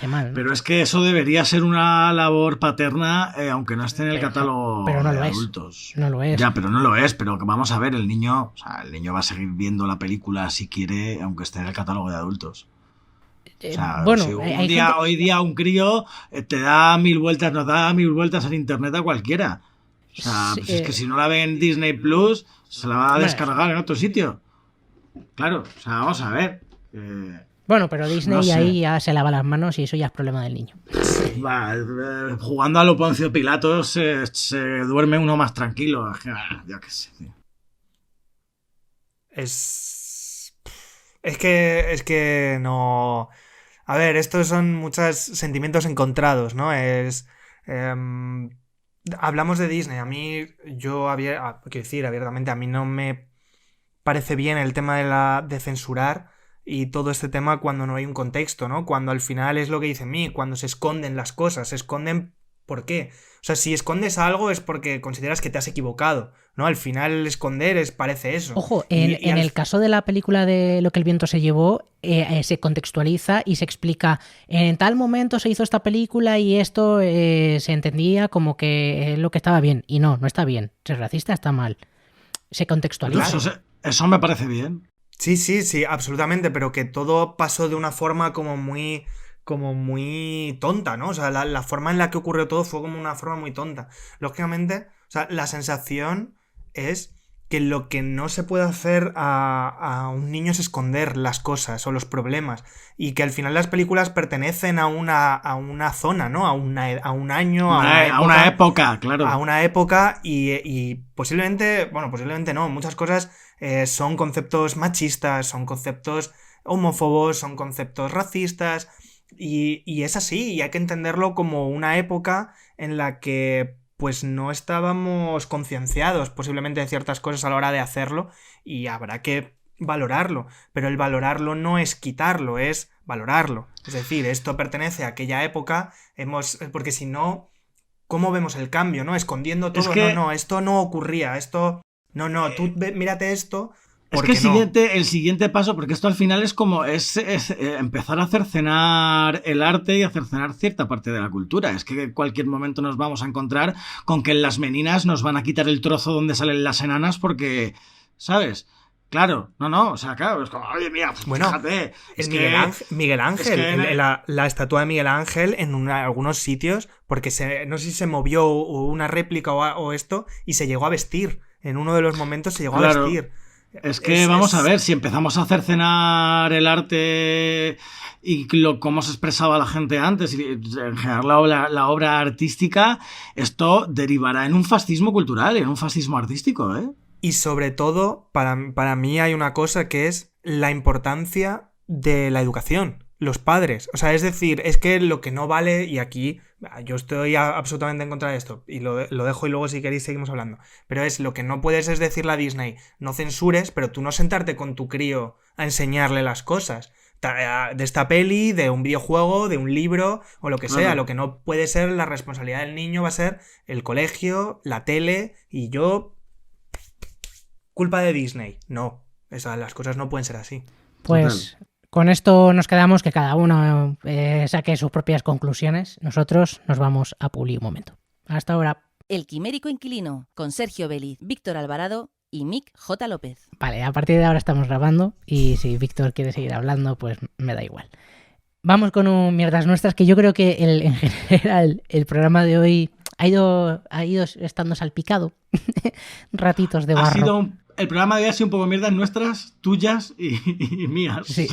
mal, ¿no? Pero es que eso debería ser una labor paterna, aunque no esté en el catálogo pero no de lo adultos. No lo es. Ya, pero no lo es. Pero vamos a ver, el niño va a seguir viendo la película si quiere, aunque esté en el catálogo de adultos. O sea, bueno, si hoy día un crío te da 1000 vueltas, nos da 1000 vueltas en internet a cualquiera. O sea, pues es que si no la ve en Disney Plus, se la va a descargar en otro sitio. Claro, o sea, vamos a ver. Bueno, pero Disney no sé. ahí ya se lava las manos y eso ya es problema del niño. Jugando a lo Poncio Pilatos se duerme uno más tranquilo. Ya que sé, tío. Es que no... A ver, estos son muchos sentimientos encontrados, ¿no? Hablamos de Disney. A mí, quiero decir abiertamente, a mí no me parece bien el tema de censurar y todo este tema cuando no hay un contexto, ¿no? Cuando al final es lo que dice Mick, cuando se esconden las cosas. Se esconden, ¿por qué? O sea, si escondes algo es porque consideras que te has equivocado, ¿no? Al final esconder parece eso. Ojo, en el caso de la película de Lo que el viento se llevó, se contextualiza y se explica, en tal momento se hizo esta película y esto se entendía como que es lo que estaba bien. Y no está bien. Ser racista está mal. Se contextualiza. Eso me parece bien. Sí, absolutamente, pero que todo pasó de una forma como muy tonta, ¿no? O sea, la forma en la que ocurrió todo fue como una forma muy tonta. Lógicamente, o sea, la sensación es que lo que no se puede hacer a un niño es esconder las cosas o los problemas, y que al final las películas pertenecen a una zona, ¿no? A un año, a una época, claro. A una época y posiblemente no, muchas cosas son conceptos machistas, son conceptos homófobos, son conceptos racistas. Y es así, y hay que entenderlo como una época en la que pues no estábamos concienciados posiblemente de ciertas cosas a la hora de hacerlo, y habrá que valorarlo, pero el valorarlo no es quitarlo, es valorarlo. Es decir, esto pertenece a aquella época, porque si no, ¿cómo vemos el cambio, no? Escondiendo todo, esto no ocurría, tú mírate esto. Es que el siguiente paso, porque esto al final es empezar a cercenar el arte y a cercenar cierta parte de la cultura. Es que en cualquier momento nos vamos a encontrar con que en las meninas nos van a quitar el trozo donde salen las enanas porque, ¿sabes? Claro, o sea, claro, es como, oye, mira, bueno, fíjate. Miguel Ángel, la estatua de Miguel Ángel en algunos sitios, porque no sé si se movió una réplica o esto, y se llegó a vestir. En uno de los momentos se llegó a vestir. Es que vamos a ver, si empezamos a cercenar el arte y cómo se expresaba la gente antes y en general la obra artística, esto derivará en un fascismo cultural, en un fascismo artístico, ¿eh? Y sobre todo, para mí hay una cosa que es la importancia de la educación, los padres. O sea, es decir, es que lo que no vale, y aquí yo estoy absolutamente en contra de esto, y lo dejo y luego si queréis seguimos hablando, pero lo que no puedes es decirle a Disney, no censures, pero tú no sentarte con tu crío a enseñarle las cosas de esta peli, de un videojuego, de un libro o lo que sea. Lo que no puede ser la responsabilidad del niño va a ser el colegio, la tele, y culpa de Disney. No, las cosas no pueden ser así. Pues con esto nos quedamos, que cada uno saque sus propias conclusiones. Nosotros nos vamos a Publi un momento. Hasta ahora. El Quimérico Inquilino, con Sergio Vélez, Víctor Alvarado y Mick J. López. Vale, a partir de ahora estamos grabando y si Víctor quiere seguir hablando, pues me da igual. Vamos con un Mierdas Nuestras, que yo creo que en general el programa de hoy ha ido estando salpicado. Ratitos de barro. El programa de hoy ha sido un poco Mierdas Nuestras, tuyas y mías. Sí.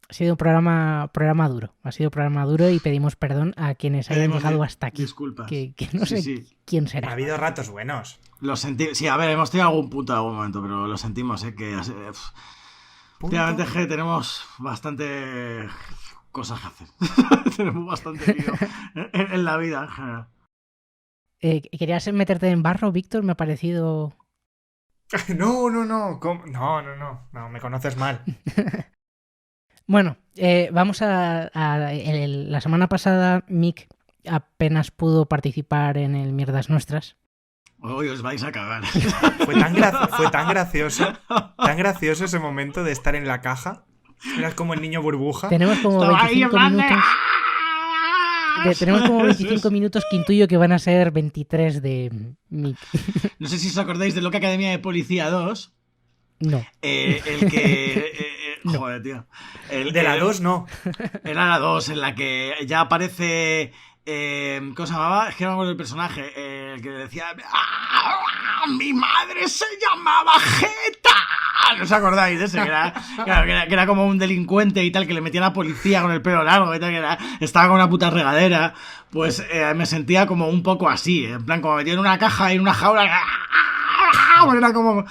Ha sido un programa duro. Ha sido un programa duro y pedimos perdón a quienes hayan llegado hasta aquí. Disculpas. Que no sé quién será. Ha habido ratos buenos. Lo sentí. Sí, a ver, hemos tenido algún punto en algún momento, pero lo sentimos, que últimamente tenemos bastante cosas que hacer. Tenemos bastante lío en la vida en general. ¿Querías meterte en barro, Víctor? Me ha parecido... No. ¿Cómo? No, me conoces mal. Bueno, vamos la semana pasada Mick apenas pudo participar en el Mierdas Nuestras. Hoy os vais a cagar. Fue tan gracioso ese momento de estar en la caja. Eras como el niño burbuja. Tenemos como 25 minutos. Tenemos como 25 minutos que intuyo que van a ser 23 de Mick. No sé si os acordáis de Loca Academia de Policía 2. No. El que... Joder, tío. De la 2 no. Era la 2, en la que ya aparece... ¿cómo se llamaba? Es que no me acuerdo del personaje. El que decía... ¡Ah, mi madre se llamaba Jeta! ¿No os acordáis de ese? Que era como un delincuente y tal, que le metía a la policía con el pelo largo y tal, estaba con una puta regadera. Pues me sentía como un poco así, en plan, como metido en una caja y en una jaula. Era como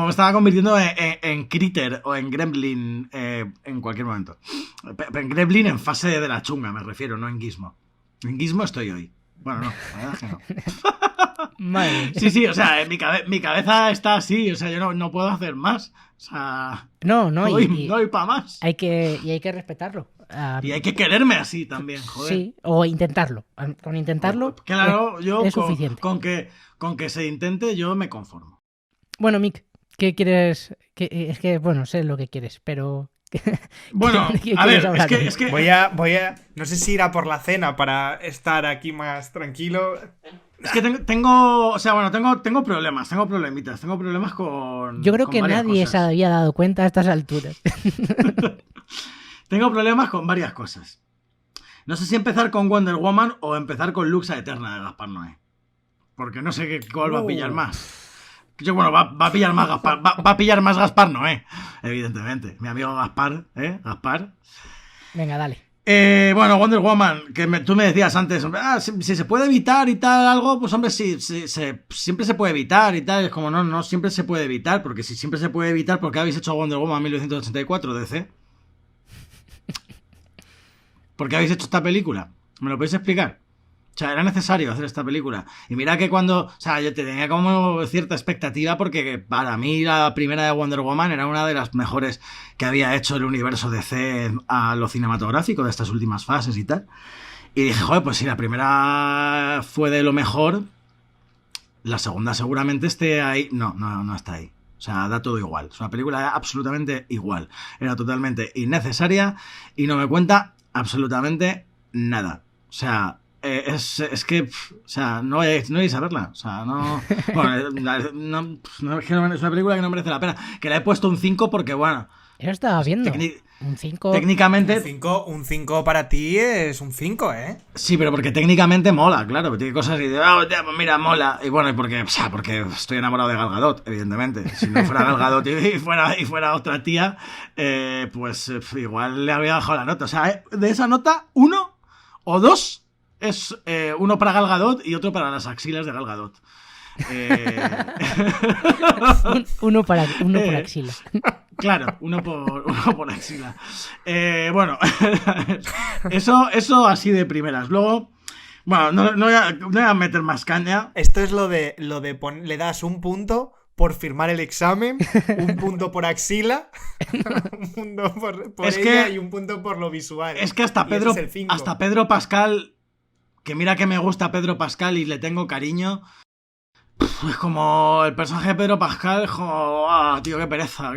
me estaba convirtiendo en Critter o en Gremlin en cualquier momento. En Gremlin en fase de la chunga, me refiero, no en Gizmo. En Gizmo estoy hoy. Bueno, no, la verdad es que no. Madre. Sí, o sea, mi cabeza está así, o sea, yo no puedo hacer más. O sea, no hay para más. Hay que respetarlo. Y hay que quererme así también, joder. Sí, o intentarlo. Con intentarlo claro, yo es suficiente. Con que se intente, yo me conformo. Bueno, Mick, ¿qué quieres? Es que, bueno, sé lo que quieres, pero... Bueno, a ver, es que... Voy a... No sé si ir a por la cena para estar aquí más tranquilo. Es que tengo problemas, tengo problemas con... Yo creo que nadie se había dado cuenta a estas alturas. Tengo problemas con varias cosas. No sé si empezar con Wonder Woman o empezar con Luxa Eterna de Gaspar Noé. Porque no sé cuál va a pillar más. Yo, bueno, va a pillar más Gaspar. Va a pillar más Gaspar Noé, evidentemente. Mi amigo Gaspar, Gaspar. Venga, dale. Bueno, Wonder Woman, que tú me decías antes, si se puede evitar y tal algo, pues hombre, sí, siempre se puede evitar y tal. Es como, no siempre se puede evitar, porque si siempre se puede evitar, ¿por qué habéis hecho Wonder Woman 1984, DC? ¿Por qué habéis hecho esta película? ¿Me lo podéis explicar? O sea, era necesario hacer esta película. Y mira que cuando... O sea, yo tenía como cierta expectativa porque para mí la primera de Wonder Woman era una de las mejores que había hecho el universo DC a lo cinematográfico de estas últimas fases y tal. Y dije, joder, pues si la primera fue de lo mejor, la segunda seguramente esté ahí. No está ahí. O sea, da todo igual. Es una película absolutamente igual. Era totalmente innecesaria y no me cuenta absolutamente nada. O sea... Es que, o sea, no vais a verla. O sea, no. Bueno, es una película que no merece la pena. Que le he puesto un 5 porque, bueno. Yo estaba viendo. Un 5. Técnicamente. Un 5 para ti es un 5, ¿eh? Sí, pero porque técnicamente mola, claro. Tiene cosas y de, pues mira, mola. Y bueno, porque estoy enamorado de Gal Gadot, evidentemente. Si no fuera Gal Gadot y fuera otra tía, pues igual le habría bajado la nota. O sea, de esa nota, 1 o 2. Es uno para Gal Gadot y otro para las axilas de Gal Gadot. uno por axila. Claro, uno por axila. Bueno, eso así de primeras. Luego, bueno, no voy a meter más caña. Esto es lo de le das un punto por firmar el examen, un punto por axila, un punto por ella y un punto por lo visual. Es que hasta Pedro Pascal... Que mira que me gusta Pedro Pascal y le tengo cariño. Pues como el personaje de Pedro Pascal, como, tío, qué pereza.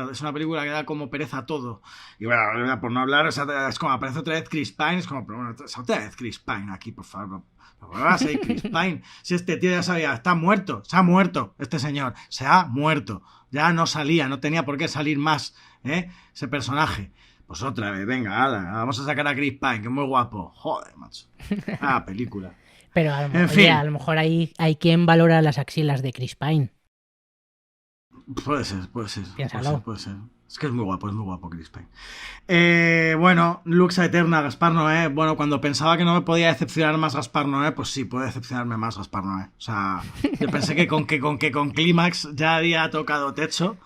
Es una película que da como pereza todo. Y bueno, por no hablar, es como aparece otra vez Chris Pine, es como, pero bueno, otra vez Chris Pine aquí, por favor. ¿Cómo va a ser Chris Pine? Si este tío ya sabía, está muerto, se ha muerto, este señor, se ha muerto. Ya no salía, no tenía por qué salir más, ese personaje. Pues otra vez, venga, vamos a sacar a Chris Pine, que es muy guapo. Joder, macho. Película. Pero a lo mejor hay quien valora las axilas de Chris Pine. Puede ser. Piénsalo. Puede ser. Es que es muy guapo Chris Pine. Bueno, Lux Aeterna, Gaspar Noé. Bueno, cuando pensaba que no me podía decepcionar más Gaspar Noé, pues sí, puede decepcionarme más Gaspar Noé. O sea, yo pensé que con Clímax ya había tocado techo,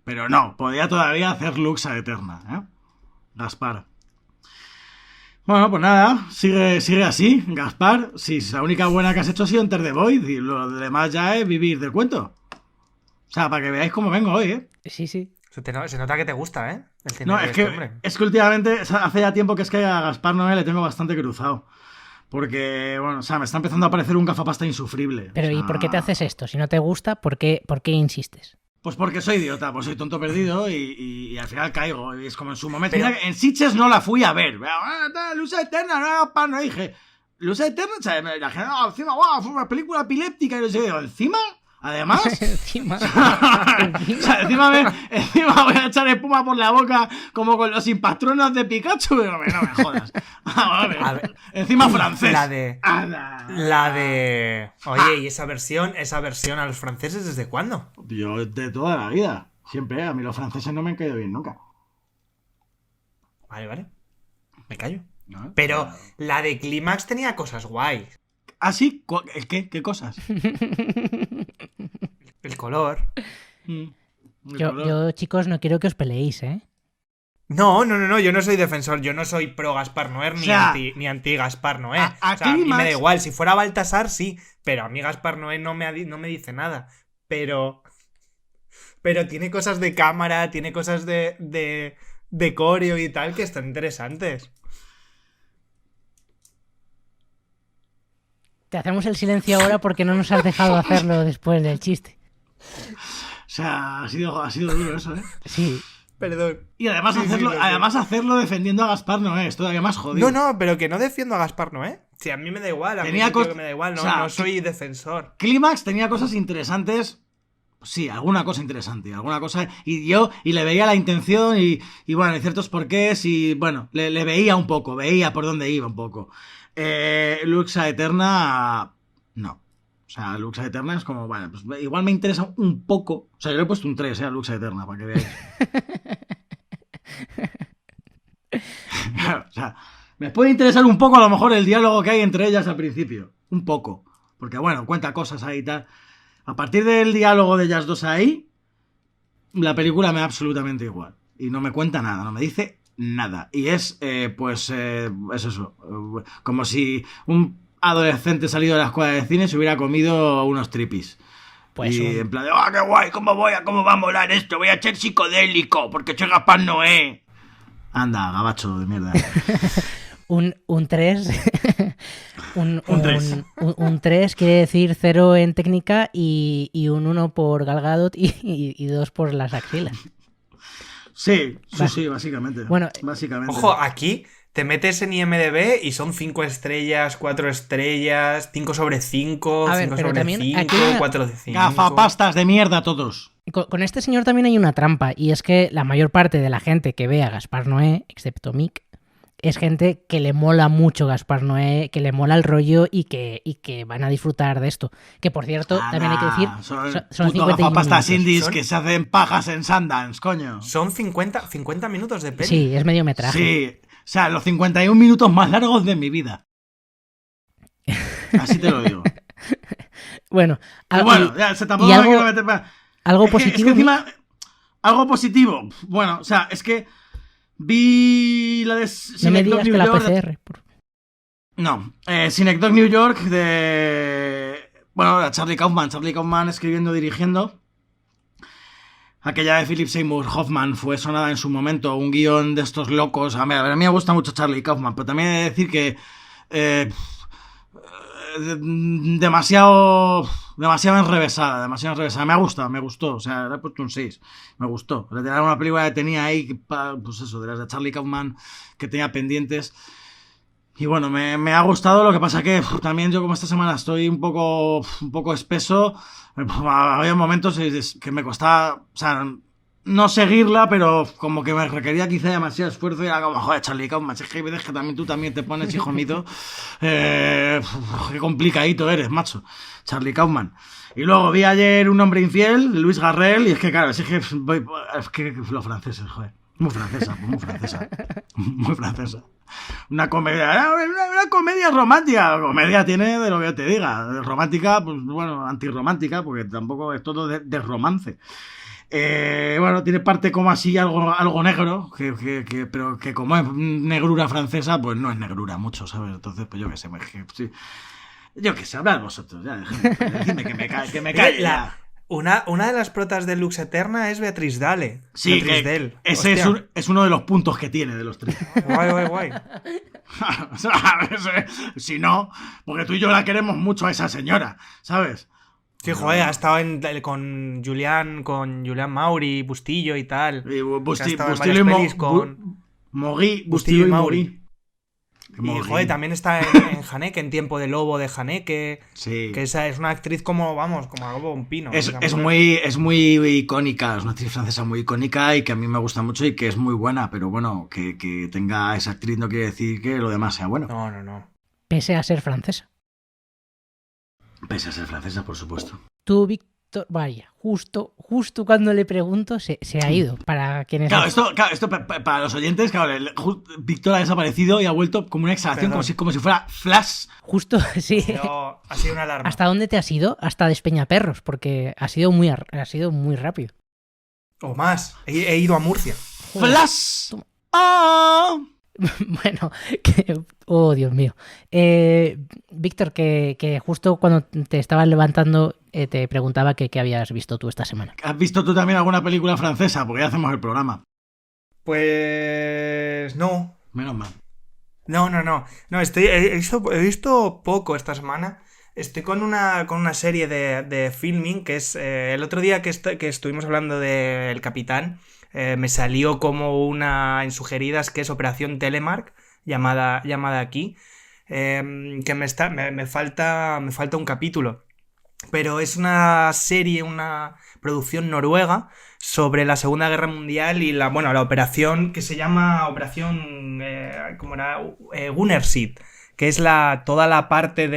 pero no, podía todavía hacer Lux Aeterna, Gaspar. Bueno, pues nada, sigue así, Gaspar. Sí, la única buena que has hecho ha sido Enter the Void y lo demás ya es vivir del cuento. O sea, para que veáis cómo vengo hoy, Sí. Se nota que te gusta, El cine no, de es este que, hombre. es que últimamente, hace ya tiempo que es que a Gaspar Noé le tengo bastante cruzado. Porque, bueno, o sea, me está empezando a parecer un gafapasta insufrible. Pero, ¿y por qué te haces esto? Si no te gusta, ¿por qué insistes? Pues porque soy idiota, pues soy tonto perdido y al final caigo. Y es como en su momento. Mira, en Sitges no la fui a ver. Luz Eterna, no dije. Luz Eterna, o sea, la gente, encima, fue una película epiléptica y no sé, encima. Además, encima. O sea, encima voy a echar espuma por la boca como con los impatronos de Pikachu. No me jodas. A ver. Encima francés. La de. Oye, ¿y esa versión a los franceses desde cuándo? Yo de toda la vida. Siempre, a mí los franceses no me han caído bien nunca. Vale. Me callo. No, pero la de Clímax tenía cosas guays. ¿Ah, sí? ¿Qué? ¿Qué cosas? El color. Yo, chicos, no quiero que os peleéis, No, yo no soy defensor, yo no soy pro Gaspar Noé ni anti Gaspar Noé. A mí me da igual, si fuera Baltasar sí, pero a mí Gaspar Noé no me dice nada. Pero tiene cosas de cámara, tiene cosas de coreo y tal que están interesantes. Te hacemos el silencio ahora porque no nos has dejado hacerlo después del chiste. O sea, ha sido duro eso, Sí. Perdón. Y además hacerlo defendiendo a Gaspar Noé es todavía más jodido. No, pero que no defiendo a Gaspar Noé. Si a mí me da igual, que me da igual, no soy defensor. Clímax tenía cosas interesantes. Sí, alguna cosa interesante, y le veía la intención y bueno, hay ciertos porqués y bueno, le veía un poco, veía por dónde iba un poco. Lux Aeterna, no. O sea, Lux Aeterna es como, vale, pues igual me interesa un poco. O sea, yo le he puesto un 3 a Lux Aeterna, para que veáis. O sea, me puede interesar un poco a lo mejor el diálogo que hay entre ellas al principio. Un poco. Porque bueno, cuenta cosas ahí y tal. A partir del diálogo de ellas dos ahí, la película me da absolutamente igual. Y no me cuenta nada, no me dice nada. Y es, es eso. Como si un adolescente salido de la escuela de cine se hubiera comido unos tripis. Pues en plan de, qué guay, ¿cómo va a molar esto? Voy a ser psicodélico, porque soy Gaspar Noé. Anda, gabacho de mierda. Un 3. un 3 quiere decir 0 en técnica y un 1 por Gal Gadot y 2 por las axilas. Sí, básicamente. Bueno, básicamente. Ojo, aquí te metes en IMDb y son 5 estrellas, 4 estrellas, 5 sobre 5, 5 sobre 5, 4 de 5. Gafapastas de mierda todos. Con este señor también hay una trampa, y es que la mayor parte de la gente que ve a Gaspar Noé, excepto Mick, es gente que le mola mucho Gaspar Noé, que le mola el rollo y que van a disfrutar de esto. Que por cierto, también hay que decir, son 50 gafapastas indies que se hacen pajas en Sundance, coño. Son 50 minutos de peli. Sí, es mediometraje. Sí, o sea, los 51 minutos más largos de mi vida. Así te lo digo. Bueno, ya, tampoco me quiero meter para... ¿Algo positivo? Es que encima, algo positivo. Bueno, o sea, es que vi la de Synecdoche New York. PCR. No, Synecdoche New York de... Bueno, de Charlie Kaufman escribiendo, dirigiendo. Aquella de Philip Seymour Hoffman fue sonada en su momento, un guión de estos locos. A mí me gusta mucho Charlie Kaufman, pero también he de decir que demasiado demasiado enrevesada. Me ha gustado, me gustó. O sea, le he puesto un 6. Me gustó. Era una película que tenía ahí, pues eso, de las de Charlie Kaufman que tenía pendientes. Y bueno, me ha gustado. Lo que pasa que también yo, como esta semana estoy un poco espeso, había momentos que me costaba, o sea, no seguirla, pero como que me requería quizá demasiado esfuerzo y era como, joder, Charlie Kaufman, es que ves que también tú también te pones, hijo mío, qué complicadito eres, macho, Charlie Kaufman. Y luego vi ayer Un hombre infiel, Luis Garrel, y es que claro, es que los franceses, joder, muy francesa. Una comedia romántica. La comedia tiene de lo que te diga. Romántica, pues bueno, antirromántica, porque tampoco es todo de romance. Bueno, tiene parte como así algo negro, pero que como es negrura francesa, pues no es negrura mucho, ¿sabes? Entonces, pues yo qué sé, sí. Yo qué sé, hablad vosotros, ya, dime que me cae. Una de las protas de Lux Eterna es Beatriz Dale. Sí, ese es uno de los puntos que tiene de los 3. Guay. Si no, porque tú y yo la queremos mucho a esa señora, ¿sabes? Sí, joder, ha estado con Julián Mauri, Bustillo y tal. Bustillo y Mauri. Y joder, también está en Haneke, en Tiempo de Lobo de Haneke. Sí. Que esa es una actriz como algo un pino. Es muy icónica, es una actriz francesa muy icónica y que a mí me gusta mucho y que es muy buena, pero bueno, que tenga esa actriz no quiere decir que lo demás sea bueno. No. Pese a ser francesa. Pese a ser francesa, por supuesto. Tú, Víctor, vaya, justo cuando le pregunto se ha ido. Para quienes... Claro, esto para los oyentes, claro, Víctor ha desaparecido y ha vuelto como una exhalación, como si fuera flash. Justo, sí. Pero ha sido una alarma. ¿Hasta dónde te has ido? Hasta Despeñaperros, porque ha sido muy rápido. O más, he ido a Murcia. ¡Flash! Bueno, oh Dios mío. Víctor, que justo cuando te estabas levantando te preguntaba qué habías visto tú esta semana. ¿Has visto tú también alguna película francesa? Porque ya hacemos el programa. Pues no. Menos mal. No. He visto poco esta semana. Estoy con una serie de filming que es el otro día que estuvimos hablando de El Capitán. Me salió como una en sugeridas que es Operación Telemark, llamada aquí, que me falta un capítulo, pero es una serie, una producción noruega sobre la Segunda Guerra Mundial y la operación que se llama Operación Gunnersid, que es toda la parte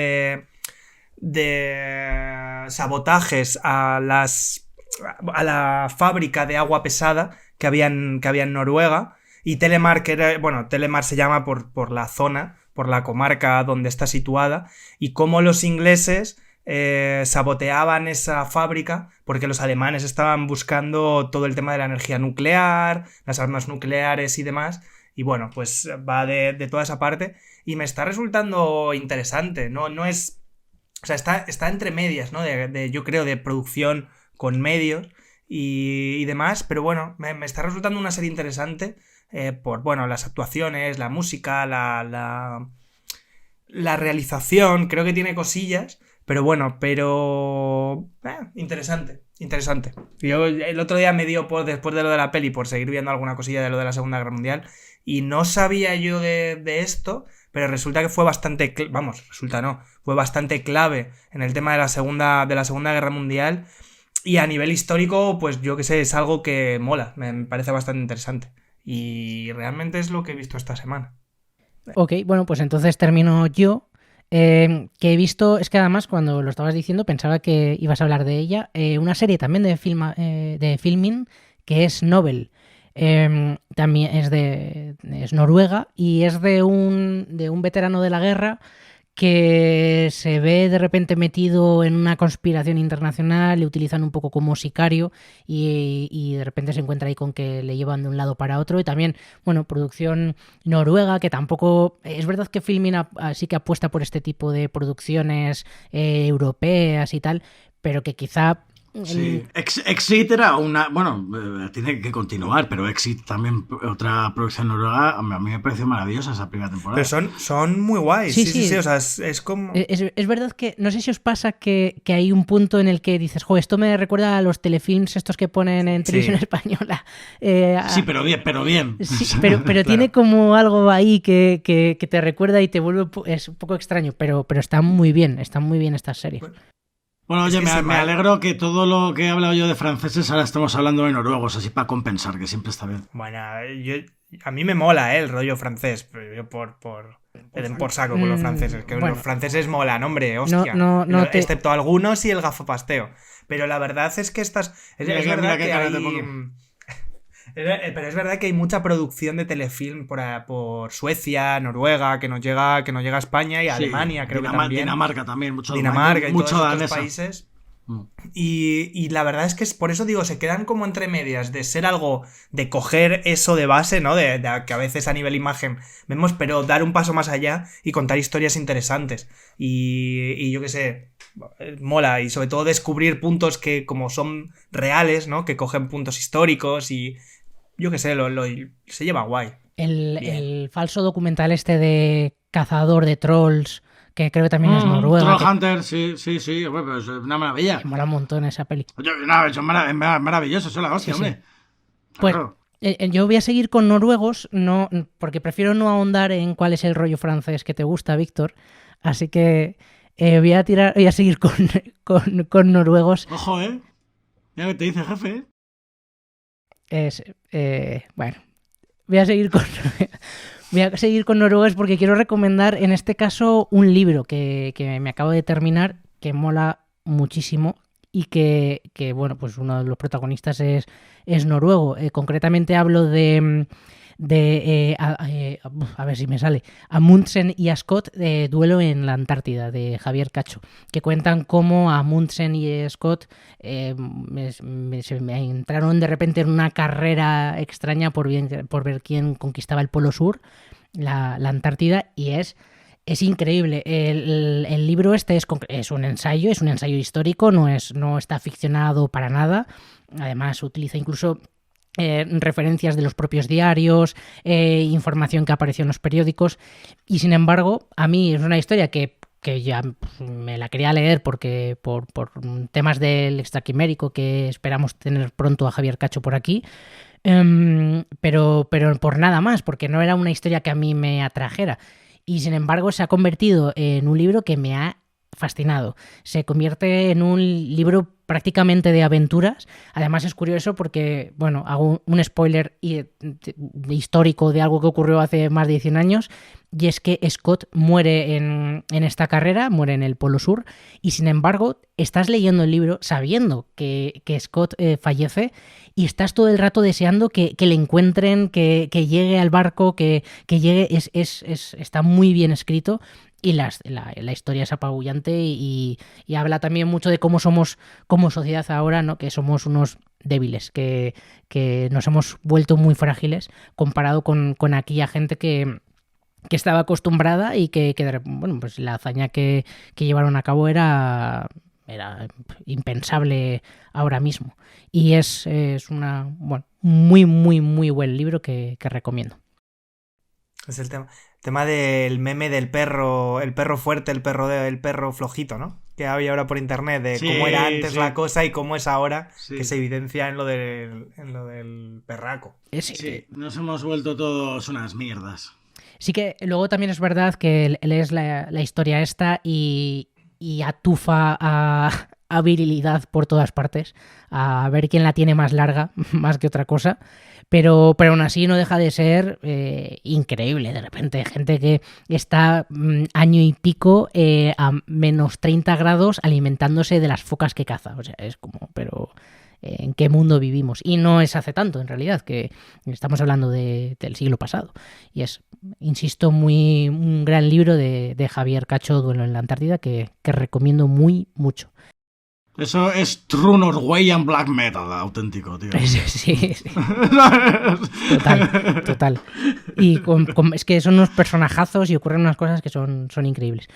de sabotajes a la fábrica de agua pesada que había en Noruega, y Telemark Telemark se llama por la zona, por la comarca donde está situada, y cómo los ingleses saboteaban esa fábrica porque los alemanes estaban buscando todo el tema de la energía nuclear, las armas nucleares y demás, y bueno, pues va de toda esa parte, y me está resultando interesante, no es, o sea, está entre medias, ¿no? Yo creo, de producción con medios y demás, pero bueno, me está resultando una serie interesante por, bueno, las actuaciones, la música, la realización, creo que tiene cosillas, pero bueno, interesante. Yo el otro día me dio después de lo de la peli, por seguir viendo alguna cosilla de lo de la Segunda Guerra Mundial, y no sabía yo de esto, pero resulta que fue bastante, fue bastante clave en el tema de la Segunda Guerra Mundial. Y a nivel histórico, pues yo qué sé, es algo que mola, me parece bastante interesante. Y realmente es lo que he visto esta semana. Ok, bueno, pues entonces termino yo. Que he visto, es que además cuando lo estabas diciendo pensaba que ibas a hablar de ella. Una serie también de filming que es Nobel. También es noruega y es de un veterano de la guerra que se ve de repente metido en una conspiración internacional, le utilizan un poco como sicario y de repente se encuentra ahí con que le llevan de un lado para otro. Y también, bueno, producción noruega, que tampoco... Es verdad que Filmin sí que apuesta por este tipo de producciones europeas y tal, pero que quizá Sí, Exit era una... Bueno, tiene que continuar, pero Exit también, otra producción noruega, a mí me pareció maravillosa esa primera temporada. Pero son muy guays. Sí, o sea, es como... Es verdad que, no sé si os pasa que hay un punto en el que dices, esto me recuerda a los telefilms estos que ponen en televisión española. Sí, pero bien. Sí, pero claro. Tiene como algo ahí que te recuerda y te vuelve... Es un poco extraño, pero están muy bien estas series. Bueno, oye, me alegro que todo lo que he hablado yo de franceses ahora estamos hablando de noruegos, así para compensar, que siempre está bien. Bueno, a mí me mola el rollo francés, pero yo me den por saco con los franceses, que los franceses molan, hombre, hostia. Excepto algunos y el gafapasteo. Pero la verdad es que estas... Es verdad que hay... Pero es verdad que hay mucha producción de telefilm por Suecia, Noruega, que nos llega a España y a Alemania, creo que también. Dinamarca también, mucho Dinamarca y todos estos países. Y la verdad es que por eso digo, se quedan como entre medias de ser algo, de coger eso de base, ¿no? De que a veces a nivel imagen vemos, pero dar un paso más allá y contar historias interesantes. Y yo qué sé, mola. Y sobre todo descubrir puntos que como son reales, ¿no? Que cogen puntos históricos y... Yo qué sé, se lleva guay. El falso documental de cazador de trolls, que creo que también es noruega. Trollhunter, sí, pero es una maravilla. Me mola un montón esa peli. Es maravilloso, eso es la hostia, hombre. Pues yo voy a seguir con noruegos, porque prefiero no ahondar en cuál es el rollo francés que te gusta, Víctor. Así que voy a seguir con noruegos. Ojo, ya que te dice jefe, bueno, voy a seguir con noruegos porque quiero recomendar en este caso un libro que me acabo de terminar, que mola muchísimo y que bueno, pues uno de los protagonistas es noruego. Concretamente hablo de a ver si me sale, Amundsen y Scott, de Duelo en la Antártida, de Javier Cacho, que cuentan cómo Amundsen y Scott se me entraron de repente en una carrera extraña por ver quién conquistaba el Polo Sur, la Antártida, y es increíble. El libro es un ensayo histórico, no está ficcionado para nada. Además utiliza incluso referencias de los propios diarios, información que apareció en los periódicos, y sin embargo a mí es una historia que ya me la quería leer porque por temas del extraquimérico, que esperamos tener pronto a Javier Cacho por aquí, pero por nada más, porque no era una historia que a mí me atrajera, y sin embargo se ha convertido en un libro que me ha fascinado. Se convierte en un libro prácticamente de aventuras. Además es curioso porque, bueno, hago un spoiler histórico de algo que ocurrió hace más de 100 años, y es que Scott muere en esta carrera, muere en el Polo Sur, y sin embargo estás leyendo el libro sabiendo que Scott fallece, y estás todo el rato deseando que le encuentren, que llegue al barco, que llegue. Está muy bien escrito. Y la historia es apabullante y habla también mucho de cómo somos como sociedad ahora, ¿no? Que somos unos débiles, que nos hemos vuelto muy frágiles comparado con aquella gente que estaba acostumbrada y que bueno, pues la hazaña que llevaron a cabo era impensable ahora mismo. Y es muy, muy, muy buen libro que recomiendo. Es el tema del meme del perro, el perro fuerte, el perro flojito, ¿no? Que había ahora por internet, de cómo era antes la cosa y cómo es ahora, que se evidencia en lo del perraco. Sí, nos hemos vuelto todos unas mierdas. Sí, que luego también es verdad que lees la historia esta y atufa a virilidad por todas partes, a ver quién la tiene más larga, más que otra cosa. Pero aún así no deja de ser increíble. De repente, gente que está año y pico a menos 30 grados alimentándose de las focas que caza. O sea, es como, pero ¿en qué mundo vivimos? Y no es hace tanto, en realidad, que estamos hablando del siglo pasado. Y es, insisto, un gran libro de Javier Cacho, Duelo en la Antártida, que recomiendo muy mucho. Eso es true Norwegian black metal auténtico, tío. Sí. Total. Y es que son unos personajazos y ocurren unas cosas que son increíbles.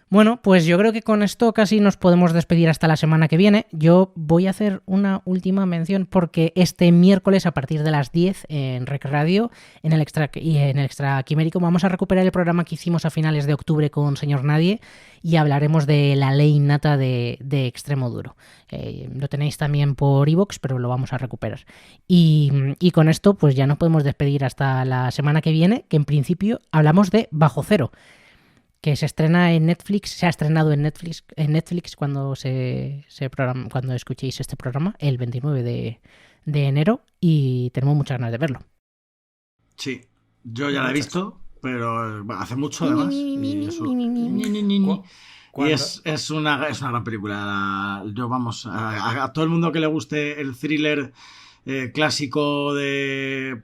Bueno, pues yo creo que con esto casi nos podemos despedir hasta la semana que viene. Yo voy a hacer una última mención porque este miércoles a partir de las 10 en Rec Radio, en el Extra Quimérico, vamos a recuperar el programa que hicimos a finales de octubre con Señor Nadie y hablaremos de la ley innata de Extremo Duro. Lo tenéis también por iVoox, pero lo vamos a recuperar. Y con esto pues ya nos podemos despedir hasta la semana que viene, que en principio hablamos de Bajo Cero, que se estrena en Netflix, se ha estrenado en Netflix cuando cuando escuchéis este programa, el 29 de enero, y tenemos muchas ganas de verlo. Sí, yo ya la he visto, pero hace mucho además. Y es una gran película. Yo, vamos, a todo el mundo que le guste el thriller clásico de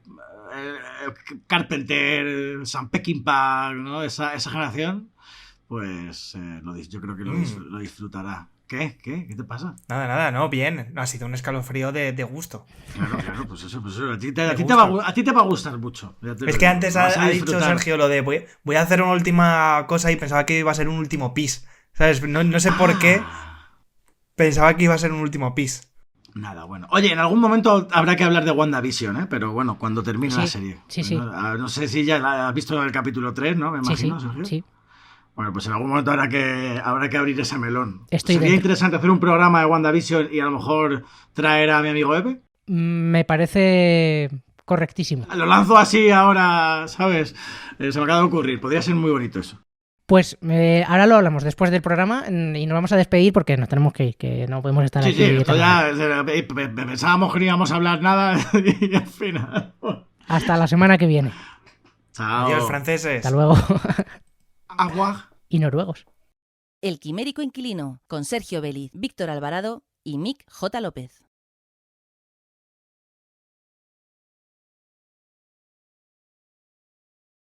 Carpenter, Sam Peckinpah, ¿no? Esa generación, pues yo creo que lo disfrutará. ¿Qué te pasa? Nada, no, bien. Ha sido un escalofrío de gusto. Claro, pues eso. A ti te va a gustar mucho. Es que antes ha dicho Sergio lo de voy a hacer una última cosa y pensaba que iba a ser un último pis. ¿Sabes? No sé por qué pensaba que iba a ser un último pis. Nada, bueno. Oye, en algún momento habrá que hablar de WandaVision, ¿eh? Pero bueno, cuando termine la serie. Sí. No sé si ya has visto el capítulo 3, ¿no? Me imagino, Sergio. Sí. Bueno, pues en algún momento habrá que abrir ese melón. Sería interesante hacer un programa de WandaVision y a lo mejor traer a mi amigo Eve. Me parece correctísimo. Lo lanzo así ahora, ¿sabes? Se me acaba de ocurrir. Podría ser muy bonito eso. Pues ahora lo hablamos después del programa y nos vamos a despedir porque nos tenemos que ir, que no podemos estar aquí. Sí, ya pensábamos que no íbamos a hablar nada y al final. Hasta la semana que viene. Chao. Adiós, franceses. Hasta luego. Agua. Y noruegos. El Quimérico Inquilino, con Sergio Vélez, Víctor Alvarado y Mick J. López.